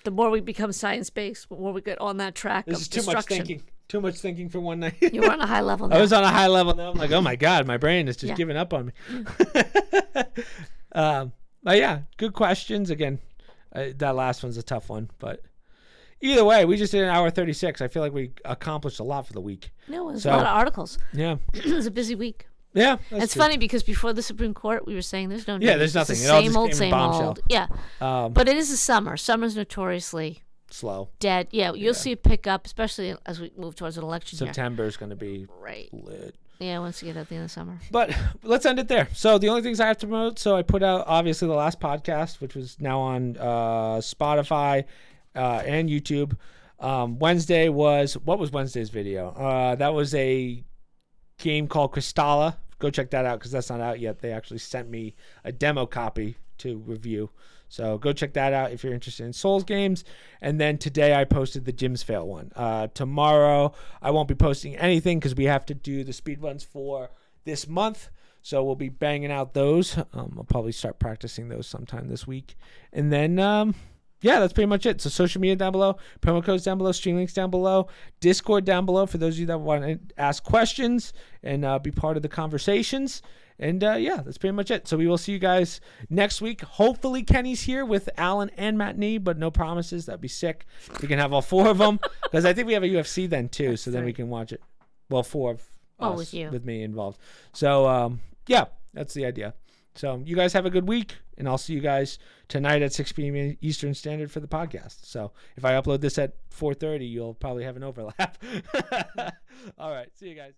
the more we become science-based, the more we get on that track of destruction. Too much thinking. Too much thinking for one night. You're on a high level now. I was on a high level now. I'm like, oh my God, my brain is just giving up on me. But yeah, good questions. Again, that last one's a tough one. But either way, we just did an hour 36. I feel like we accomplished a lot for the week. No, it was a lot of articles. Yeah. It was a busy week. Yeah. It's funny because before the Supreme Court, we were saying there's no news. Yeah, there's nothing. It's the same old. Yeah. But it is the summer. Summer's notoriously slow. Dead. Yeah, you'll see it pick up, especially as we move towards an election year. September is going to be right. lit. Yeah, once you get at the end of summer. But let's end it there. So the only things I have to promote, so I put out, obviously, the last podcast, which was now on Spotify and YouTube. Wednesday was, what was Wednesday's video? That was a game called Crystalla. Go check that out because that's not out yet. They actually sent me a demo copy to review. So go check that out if you're interested in Souls games. And then today I posted the Gyms Fail one. Tomorrow I won't be posting anything because we have to do the speed runs for this month. So we'll be banging out those. I'll probably start practicing those sometime this week. And then, yeah, that's pretty much it. So social media down below, promo codes down below, stream links down below, Discord down below for those of you that want to ask questions and be part of the conversations. And yeah, that's pretty much it. So we will see you guys next week. Hopefully Kenny's here with Alan and Matt Nee, but no promises. That'd be sick. We can have all four of them because I think we have a UFC then too. That's so then we can watch it. Well, four of us with you, with me involved. So yeah, that's the idea. So you guys have a good week, and I'll see you guys tonight at 6 p.m. Eastern Standard for the podcast. So if I upload this at 4:30, you'll probably have an overlap. All right, see you guys.